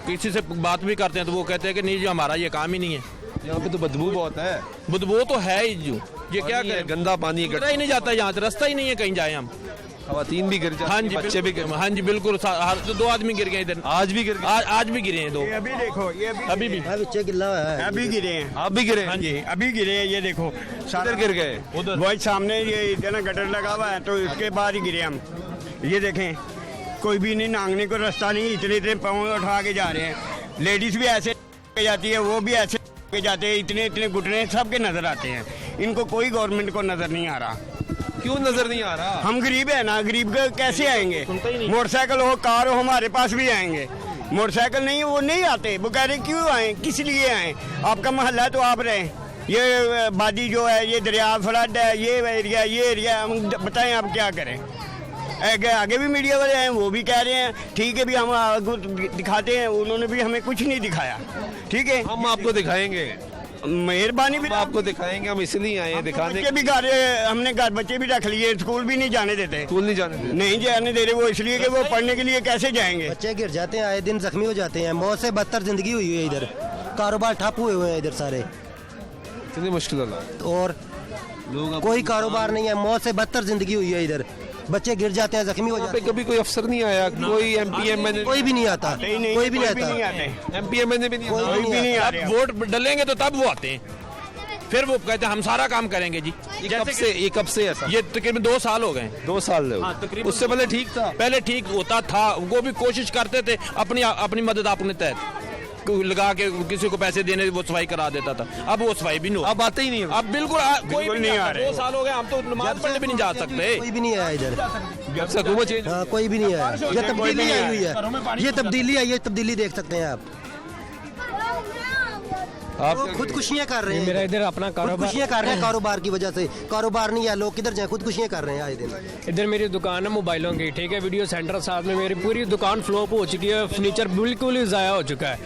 किसी से बात भी करते हैं तो वो कहते हैं कि नहीं जी हमारा ये काम ही नहीं है। यहाँ पे तो बदबू बहुत है। बदबू तो है ही, जो ये क्या करें, गंदा पानी इकट्ठा ही नहीं जाता यहाँ से, रास्ता ही नहीं है कहीं जाए हम। खवातीन भी गिर जाती, हाँ जी, बच्चे भी गिर। हाँ जी बिल्कुल, 2 आदमी गिर गए इधर। आज भी गिर गए? आज भी गिरे हैं 2। अभी देखो, ये अभी भी गिला है, अभी गिरे हैं। आप भी गिरे? हाँ जी अभी गिरे हैं। ये देखो सारे गिर गए उधर, वही सामने ये इतना गटर लगा हुआ है तो इसके बाद ही गिरे हम। ये देखें, कोई भी नहीं, नांगने को रास्ता नहीं, इतने पाँव उठा के जा रहे हैं। लेडीज भी ऐसे जाती है, वो भी ऐसे के जाते हैं, इतने घुटने सबके नजर आते हैं। इनको कोई गवर्नमेंट को नजर नहीं आ रहा। क्यों नजर नहीं आ रहा? हम गरीब है ना, गरीब कैसे आएंगे? मोटरसाइकिल हो, कार हो, हमारे पास भी आएंगे। मोटरसाइकिल नहीं, वो नहीं आते। वो कह रहे क्यों आए, किस लिए आए? आपका मोहल्ला है तो आप रहें। ये बादी जो है, ये दरिया फ्लड है, ये एरिया हम बताएं आप क्या करें? आगे भी मीडिया वाले हैं, वो भी कह रहे हैं ठीक है भी हम आपको दिखाते हैं, उन्होंने भी हमें कुछ नहीं दिखाया। ठीक है, हम आपको दिखाएंगे, मेहरबानी भी आपको दिखाएंगे। हम इसलिए आए हैं दिखाने। बच्चे भी घर, हमने घर बच्चे भी रख लिए, स्कूल भी नहीं जाने देते। स्कूल नहीं जाने देते? नहीं जाने दे रहे वो, इसलिए कि वो पढ़ने के लिए कैसे जाएंगे? बच्चे गिर जाते हैं, आए दिन जख्मी हो जाते हैं। मौत से बदतर जिंदगी हुई है इधर, कारोबार ठप हुए हुए हैं इधर सारे। इतनी मुश्किल और लोग कोई कारोबार नहीं है, मौत से बदतर जिंदगी हुई है इधर। बच्चे गिर जाते हैं, जख्मी हो जाते हैं। कभी कोई अफसर नहीं आया, कोई MP MNA? कोई भी नहीं आता, कोई भी नहीं आता। MP MNA भी नहीं आता? कोई भी नहीं आता। वोट डलेंगे तो तब वो आते हैं, फिर वो कहते हैं हम सारा काम करेंगे जी। ये कब से ऐसा? ये तकरीबन 2 साल हो गए। 2 साल हो गए। उससे पहले ठीक था? पहले ठीक होता था, वो भी कोशिश करते थे अपनी मदद अपने तहत लगा के किसी को पैसे देने, वो सफाई करा देता था। अब वो सफाई भी नहीं, अब आते ही नहीं। अब बिल्कुल कोई भी नहीं आ रहा। 2 साल हो गए, हम तो नमाज पढ़ने भी नहीं जा सकते। कोई भी नहीं आया इधर, जब से हुकूमत चेंज, हाँ कोई भी नहीं आया। ये तब्दीली आई हुई है, ये तब्दीली आई है, तब्दीली देख सकते हैं आप खुदकुशियाँ कर रहे हैं। मेरा इधर अपना कारोबार, खुदकुशियाँ कर रहे हैं कारोबार की वजह से। कारोबार नहीं है, लोग किधर जाए, खुदकुशियाँ कर रहे हैं आए दिन। इधर मेरी दुकान है मोबाइलों की, ठीक है। वीडियो सेंटर साथ में मेरी पूरी दुकान फ्लॉप हो चुकी है, फर्नीचर बिल्कुल ही ज़ाया हो चुका है।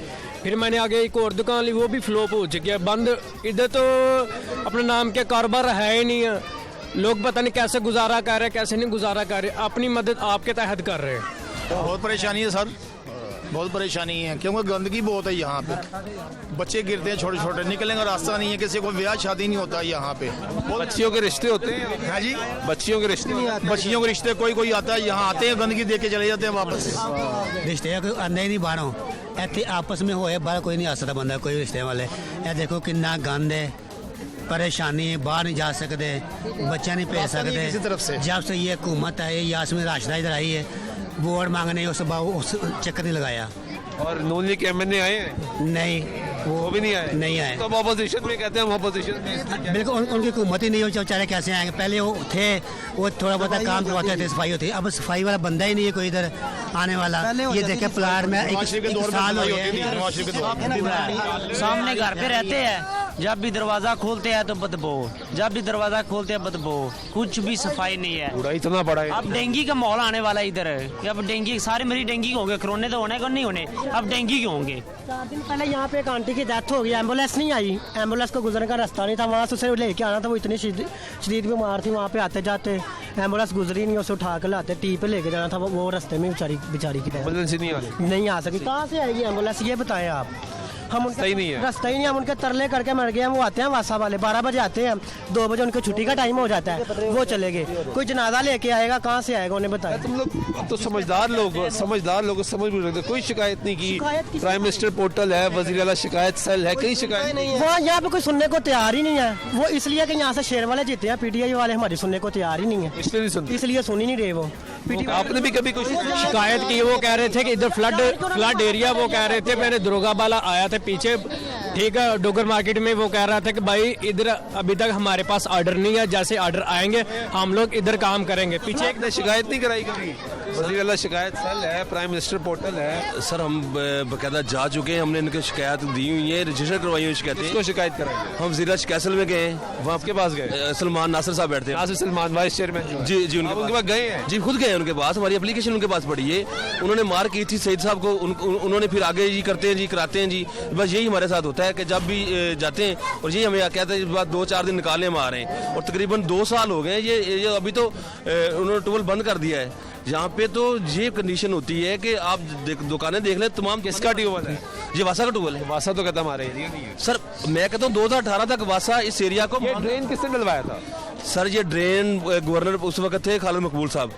फिर मैंने आगे एक और दुकान ली, वो भी फ्लॉप हो चुकी है, बंद। इधर तो अपने नाम के कारोबार है ही नहीं है। लोग पता नहीं कैसे गुजारा कर रहे हैं, कैसे नहीं गुजारा कर रहे। अपनी मदद आपके तहत कर रहे हैं। बहुत परेशानी है सर, बहुत परेशानी है, क्योंकि गंदगी बहुत है यहाँ पे। बच्चे गिरते हैं छोटे छोटे, निकलने का रास्ता नहीं है, किसी को ब्याह शादी नहीं होता यहाँ पे। बच्चियों के रिश्ते होते हैं? हाँ जी, बच्चियों के रिश्ते नहीं आते। बच्चियों के रिश्ते कोई आता है, यहाँ आते हैं, गंदगी देख के चले जाते हैं वापस। रिश्ते आंदे ही नहीं बाहरों, ਇੱਥੇ आपस में होए, बाहर कोई नहीं आ सकता बंदा, कोई रिश्ते वाले। ये देखो कितना गंद है, परेशानी है, बाहर नहीं जा सकते, बच्चा नहीं भेज सकते। किसी तरफ से जब से ये हुकूमत आई, यासमीन राशिदा इधर आई है, वोट मांगने उस चक्कर नहीं लगाया। और नून लीग के MNA आए हैं? नहीं, वो भी नहीं आए। नहीं आए। तो अब ऑपोजिशन में कहते हैं हम ऑपोजिशन में। बिल्कुल उनकी हुकूमत ही नहीं हो, बेचारे कैसे आएंगे? पहले वो थे, वो थोड़ा बहुत काम करवाते थे, सफाई होती। अब सफाई वाला बंदा ही नहीं है कोई इधर आने वाला। ये देखे प्लाट में एक साल हो गया, सामने घर पे रहते हैं, जब भी दरवाजा खोलते हैं तो बदबू, जब भी दरवाजा खोलते हैं बदबू, कुछ भी सफाई नहीं है। कूड़ा इतना बड़ा है। अब डेंगू का माहौल आने वाला है इधर। अब डेंगू, सारे मरीज डेंगू होंगे, कोरोना तो होने को नहीं होने, अब डेंगू के होंगे। 4 दिन पहले यहाँ पे एक आंटी की डेथ हो गई, एम्बुलेंस नहीं आई, एम्बुलेंस को गुजरने का रास्ता नहीं था, वहाँ से उसे लेके आना था। वो इतनी शदीद बीमार थी, वहाँ पे आते जाते एम्बुलेंस गुजरी नहीं, उसे उठा कर लाते, टी पे लेके जाना था, वो रास्ते में बेचारी की एम्बुलेंस नहीं आ सकी। कहाँ से आएगी एम्बुलेंस, ये बताएं आप। हम उनका सही नहीं है, रास्ता ही नहीं, हम उनके तरले करके मर गए हैं। वो आते हैं वासा वाले 12 बजे आते हैं, 2 बजे उनकी छुट्टी का टाइम हो जाता है, वो चले गए। कोई जनाजा लेके आएगा, कहाँ से आएगा, उन्हें बताया। तुम लोग तो समझदार लोग समझ भी रखते, कोई शिकायत नहीं की। प्राइम मिनिस्टर पोर्टल है, वज़ीर आला शिकायत सेल है, कई शिकायत नहीं वो यहाँ पे कोई सुनने को तैयार ही नहीं है। वो इसलिए कि यहाँ से शेर वाले जीते हैं, PTI वाले हमारी सुनने को तैयार ही नहीं है, इसलिए सुन ही नहीं रहे। वो आपने भी कभी कुछ शिकायत की? वो कह रहे थे कि इधर फ्लड एरिया, वो कह रहे थे, मैंने दरोगा वाला आया था पीछे, ठीक है, डोगर मार्केट में, वो कह रहा था कि भाई इधर अभी तक हमारे पास ऑर्डर नहीं है, जैसे ऑर्डर आएंगे हम लोग इधर काम करेंगे। पीछे एक ने शिकायत नहीं कराई कभी? वज़ीर आला शिकायत सेल है, प्राइम मिनिस्टर पोर्टल है। सर हम बकायदा जा चुके हैं, हमने इनकी शिकायत दी हुई है, रजिस्टर करवाई हुई शिकायत। किसको शिकायत कराई? हम वज़ीर शिकायत सेल में गए हैं, वहाँ आपके पास गए? सलमान नासिर साहब बैठते हैं, नासिर सलमान वाइस चेयरमैन। जी उनके पास गए हैं, जी खुद गए उनके पास, हमारी एप्लीकेशन उनके पास पड़ी है, उन्होंने मार की थी सईद साहब को, उन्होंने फिर आगे जी करते हैं जी, कराते हैं जी। बस यही हमारे साथ होता है कि जब भी जाते हैं और यही हमें कहते हैं, बात 2-4 दिन निकालने में आ रहे हैं, और तकरीबन 2 साल हो गए हैं। ये अभी तो उन्होंने टूबल बंद कर दिया है यहाँ पे। तो ये कंडीशन होती है कि आप दुकानें देख लें, तमाम। किसका ट्यूबल है? ये वासा का ट्यूबल है। वासा तो खत्म आ रही है सर, मैं कहता हूँ 2018 तक वासा इस एरिया को। ये ड्रेन किसने डलवाया था? सर ये ड्रेन गवर्नर उस वक्त थे खालिद मकबूल साहब,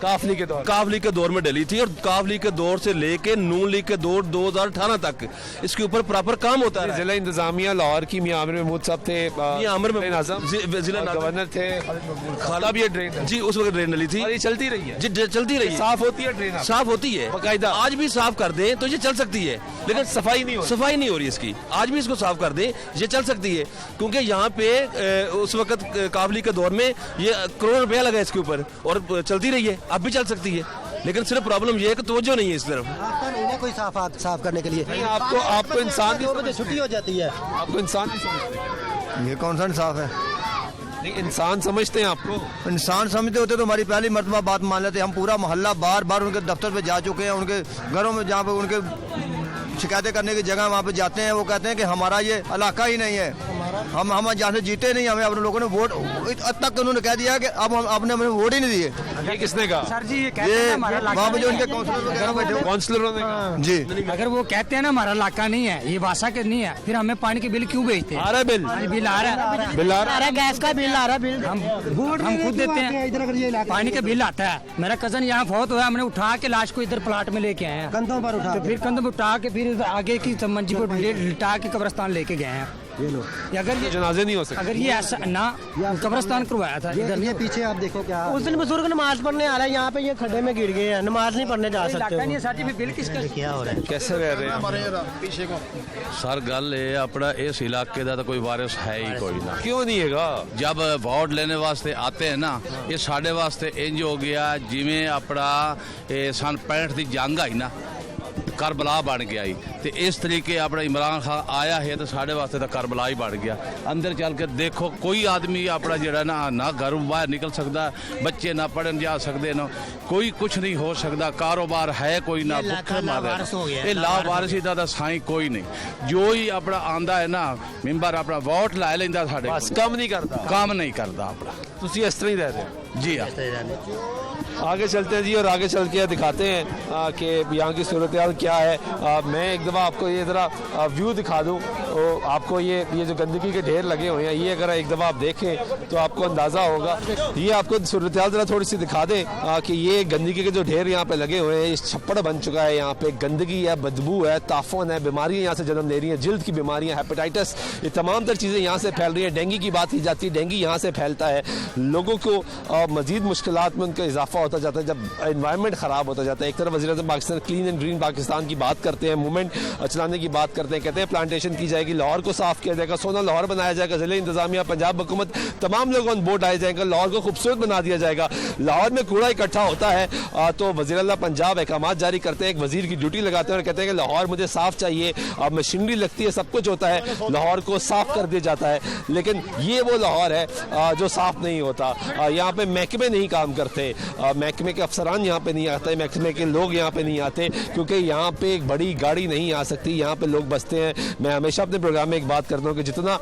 काफली के दौर में डली थी, और काफली के दौर से लेके नून लीग के दौर 2018 तक इसके ऊपर प्रॉपर काम होता है। जिला इंतजामिया लाहौर की मियां आमिर महमूद साहब थे, आमिर जिला गवर्नर थे, खालब ये ड्रेन जी उस वक्त ड्रेन डली थी, ये चलती रही है जी, चलती रही है, साफ होती है ड्रेन, साफ होती है बाकायदा। आज भी साफ कर दें तो ये चल सकती है, लेकिन सफाई नहीं हो रही इसकी। आज भी इसको साफ कर दें, ये चल सकती है, क्योंकि यहाँ पे उस वक्त काबली के दौर में ये करोड़ रुपया लगा इसके ऊपर, और चलती रही है, अब भी चल सकती है। लेकिन सिर्फ प्रॉब्लम ये है कि तवज्जो नहीं है इस तरफ। आपका नहीं है कोई साफ करने के लिए? आपको इंसान 2 बजे छुट्टी हो जाती है, आपको इंसान नहीं समझते? ये कौन सा इंसाफ है? नहीं, इंसान समझते हैं आपको? इंसान समझते होते तो हमारी पहली मरतबा बात मान लेते। हम पूरा मोहल्ला बार बार उनके दफ्तर पे जा चुके हैं, उनके घरों में जहाँ पे उनके शिकायतें करने की जगह वहाँ पे जाते हैं, वो कहते हैं कि हमारा ये इलाका ही नहीं है, हम जहाँ से जीते नहीं, हमें अपने लोगों ने वोट तक उन्होंने कह दिया कि अब आपने हमें वोट ही नहीं दिए। ये किसने कहा? सर जी, ये कहते हैं हमारा इलाका जो उनके काउंसलरों ने जी, अगर वो कहते हैं ना हमारा इलाका नहीं है, ये वासा के नहीं है, फिर हमें पानी के बिल क्यों भेजते हैं? आ रहा है बिल आ रहा है, गैस का बिल आ रहा है, बिल हम खुद देते हैं, पानी का बिल आता है। मेरा कजन यहाँ फौत हुआ, हमने उठा के लाश को इधर प्लाट में लेके आए हैं, कंधों पर उठा, तो फिर कंधों पर उठा के फिर आगे की मंजी पर लिटा के कब्रिस्तान लेके गए हैं। अगर ये जनाजे नहीं हो सकते, अगर ये ऐसा ना कब्रिस्तान करवाया था इधर, ये पीछे आप देखो क्या उस दिन बुजुर्ग नमाज पढ़ने आ रहा है, यहाँ पे ये खड्डे में गिर गए हैं, नमाज नहीं पढ़ने जा सकते। बिल किसका क्या हो रहा है, कैसे रह रहे हैं पीछे को? सर गल ये अपना इस इलाके का तो कोई वारिस है ही कोई ना। क्यों नहीं हैगा? जब वोट लेने वास्ते आते हैं ना, ये साढ़े वास्ते इंज हो गया जिमें अपना सन 65 की जंग आई ना, करबला बन गया ही, तो इस तरीके अपना इमरान खान आया है तो साढ़े वास्ते तो करबला ही बन गया। अंदर चल के देखो, कोई आदमी अपना जरा ना घर बाहर निकल सकता, बच्चे ना पढ़न जा सकते, ना कोई कुछ नहीं हो सकता, कारोबार है कोई ना, भुखे मारे ये लावारसी का तो साई कोई नहीं। जो ही अपना आंदा है ना मैंबर अपना वोट ला लेंदा, साढ़े काम नहीं करता अपना। तुसी इस तरह ही रहते हैं जी हाँ। आगे चलते हैं जी, और आगे चल के दिखाते हैं कि यहाँ की सूरत हाल क्या है। मैं एक दफ़ा आपको ये ज़रा व्यू दिखा दूँ, तो आपको ये जो गंदगी के ढेर लगे हुए हैं, ये अगर एक दफ़ा आप देखें तो आपको अंदाज़ा होगा। ये आपको सूरत हाल ज़रा थोड़ी सी दिखा दें कि ये गंदगी के जो ढेर यहाँ पे लगे हुए हैं, ये छप्पड़ बन चुका है, यहाँ पे गंदगी है, बदबू है, ताफुन है, बीमारियाँ यहाँ से जन्म ले रही हैं, जल्द की बीमारियाँ, हेपेटाइटिस, ये तमाम तर चीज़ें यहाँ से फैल रही हैं। डेंगू की बात की जाती है, डेंगू यहाँ से फैलता है, लोगों को मज़ीद मुश्किलात में उनका इजाफा होता जाता है जब एनवायरनमेंट ख़राब होता जाता है। एक तरफ वज़ीर-ए-आज़म Pakistan clean and green Pakistan की बात करते हैं, मूवमेंट चलाने की बात करते हैं, कहते हैं प्लांटेशन की जाएगी, लाहौर को साफ किया जाएगा, सोना लाहौर बनाया जाएगा, ज़िले इंतजामिया, पंजाब हुकूमत, तमाम लोग ऑन बोर्ड आए जाएंगे, लाहौर को खूबसूरत बना दिया जाएगा। लाहौर में कूड़ा इकट्ठा होता है तो वज़ीर आला पंजाब अहकाम जारी करते हैं, एक वज़ीर की ड्यूटी लगाते हैं और कहते हैं कि लाहौर मुझे साफ चाहिए, अब मशीनरी लगती है, सब कुछ होता है, लाहौर को साफ कर दिया जाता है। लेकिन ये वो लाहौर है जो साफ नहीं होता, यहाँ पे महकमे नहीं काम करते, महकमे के अफसरान यहाँ पे नहीं आते, महकमे के लोग यहाँ पे नहीं आते, क्योंकि यहाँ पे एक बड़ी गाड़ी नहीं आ सकती, यहाँ पे लोग बसते हैं। मैं हमेशा अपने प्रोग्राम में एक बात करता हूँ कि जितना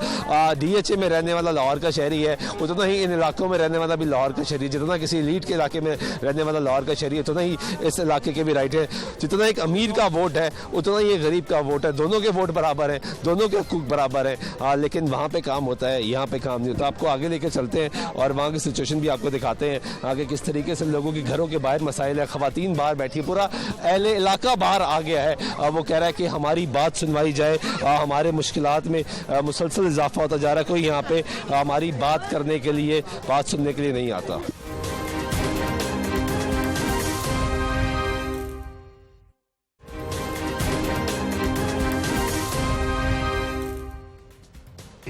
DHA में रहने वाला लाहौर का शहरी है, उतना ही इन इलाकों में रहने वाला भी लाहौर का शहरी, जितना किसी एलीट के इलाके में रहने वाला लाहौर का शहरी है, उतना ही इस इलाके के भी राइट है। जितना एक अमीर का वोट है, उतना ही एक गरीब का वोट है। दोनों के वोट बराबर हैं, दोनों के हकूक बराबर हैं, लेकिन वहाँ पे काम होता है, यहाँ पे काम नहीं होता। आपको आगे लेके चलते हैं और वहाँ की सिचुएशन भी आपको दिखाते हैं आगे किस तरीके से लोगों के घरों के बाहर मसाइल है। ख़वातीन बाहर बैठी, पूरा अहले इलाका बाहर आ गया है। वो कह रहा है कि हमारी बात सुनवाई जाए, हमारे मुश्किलात में मुसलसल इजाफा होता जा रहा है। कोई यहाँ पे हमारी बात करने के लिए, बात सुनने के लिए नहीं आता।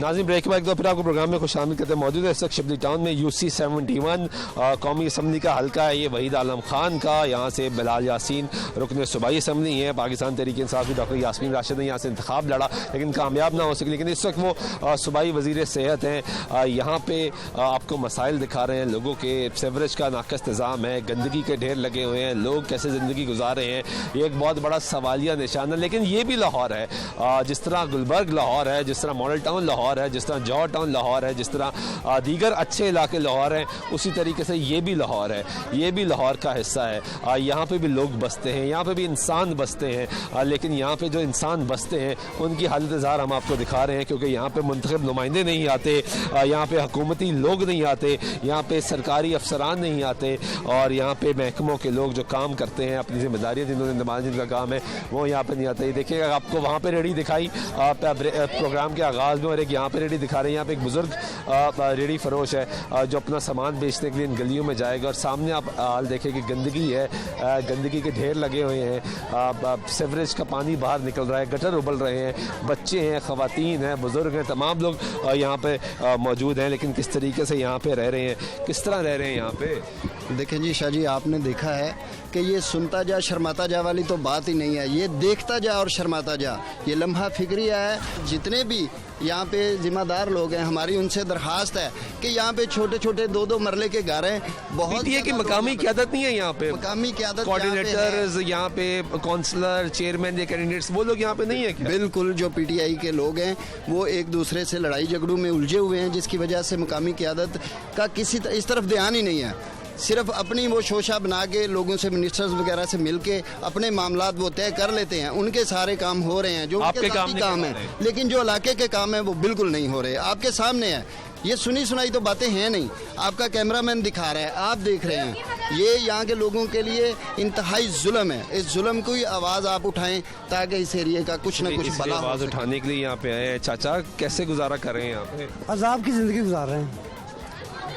नाज़रीन, ब्रेक के बाद एक बार फिर आपको प्रोग्राम में खुश शामिल करते हैं। मौजूद है इस वक्त शिबली टाउन में UC71 कौमी असम्बली का हल्का है, ये वहीद आलम खान का। यहाँ से बिलाल यासीन रुकन सूबाई असम्बली है, पाकिस्तान तहरीक इंसाफ की डॉक्टर यास्मीन राशिद ने यहाँ से इंतखाब लड़ा लेकिन कामयाब ना हो सके। लेकिन इस वक्त वो सूबाई वज़ीर सेहत हैं। यहाँ पे आपको मसाइल दिखा रहे हैं लोगों के। सेवरेज का नाक़िस इंतज़ाम है, गंदगी के ढेर लगे हुए हैं, लोग कैसे ज़िंदगी गुजार रहे हैं, ये एक बहुत बड़ा सवालिया निशान है। लेकिन ये भी लाहौर है, जिस तरह गुलबर्ग लाहौर है, जिस तरह मॉडल टाउन लाहौर है, जिस तरह जॉर्ज टाउन लाहौर है, जिस तरह दीगर अच्छे इलाके लाहौर हैं, उसी तरीके से ये भी लाहौर है, ये भी लाहौर का हिस्सा है। यहाँ पे भी लोग बसते हैं, यहाँ पे भी इंसान बसते हैं, लेकिन यहाँ पे जो इंसान बसते हैं उनकी हालत ज़ार हम आपको दिखा रहे हैं, क्योंकि यहाँ पे मुंतखब नुमाइंदे नहीं आते, यहाँ पे हुकूमती लोग नहीं आते, यहाँ पे सरकारी अफसरान नहीं आते, और यहाँ पे महकमों के लोग जो काम करते हैं, अपनी जिम्मेदारियाँ जिन्होंने निभाने जिनका काम है, वो यहाँ पे नहीं आते। ये देखिएगा, आपको वहाँ पे रेडी दिखाई प्रोग्राम के आगाज़ में, और एक यहाँ पे रेडी दिखा रहे हैं। यहाँ पे एक बुजुर्ग रेडी फरोश है जो अपना सामान बेचने के लिए इन गलियों में जाएगा, और सामने आप हाल देखें कि गंदगी है, गंदगी के ढेर लगे हुए हैं, सेवरेज का पानी बाहर निकल रहा है, गटर उबल रहे हैं, बच्चे हैं, ख़वातीन हैं, बुजुर्ग हैं, तमाम लोग यहाँ पे मौजूद हैं। लेकिन किस तरीके से यहाँ पे रह रहे हैं, किस तरह रह रहे हैं यहाँ पे? देखें जी शाह जी, आपने देखा है कि ये सुनता जा शर्माता जा वाली तो बात ही नहीं है, ये देखता जा और शर्माता जा, ये लम्हा फिक्रिया है। जितने भी यहाँ पे जिम्मेदार लोग हैं, हमारी उनसे दरखास्त है कि यहाँ पे छोटे छोटे 2-2 मरले के घर हैं। बहुत ये कि मकामी क़यादत नहीं है यहाँ पे, मकामी क़यादत, कोऑर्डिनेटर्स यहाँ पे, काउंसलर, चेयरमैन या कैंडिडेट्स, वो लोग यहाँ पे नहीं है क्या? बिल्कुल, जो PTI के लोग हैं वो एक दूसरे से लड़ाई झगड़ों में उलझे हुए हैं, जिसकी वजह से मकामी क़यादत का इस तरफ ध्यान ही नहीं है। सिर्फ अपनी वो शोशा बना के लोगों से, मिनिस्टर्स वगैरह से मिलके अपने मामलात वो तय कर लेते हैं। उनके सारे काम हो रहे हैं जो उनके काम है, लेकिन जो इलाके के काम है वो बिल्कुल नहीं हो रहे। आपके सामने है, ये सुनी सुनाई तो बातें हैं नहीं, आपका कैमरामैन दिखा रहा है, आप देख रहे हैं। ये यहाँ के लोगों के लिए इंतहाई जुल्म है। इस जुल्म की आवाज़ आप उठाएं ताकि इस एरिया का कुछ न कुछ भला आवाज़ उठाने के लिए यहाँ पे आए हैं। चाचा, कैसे गुजारा कर रहे हैं यहाँ पे? अजाब की ज़िंदगी गुजार रहे हैं।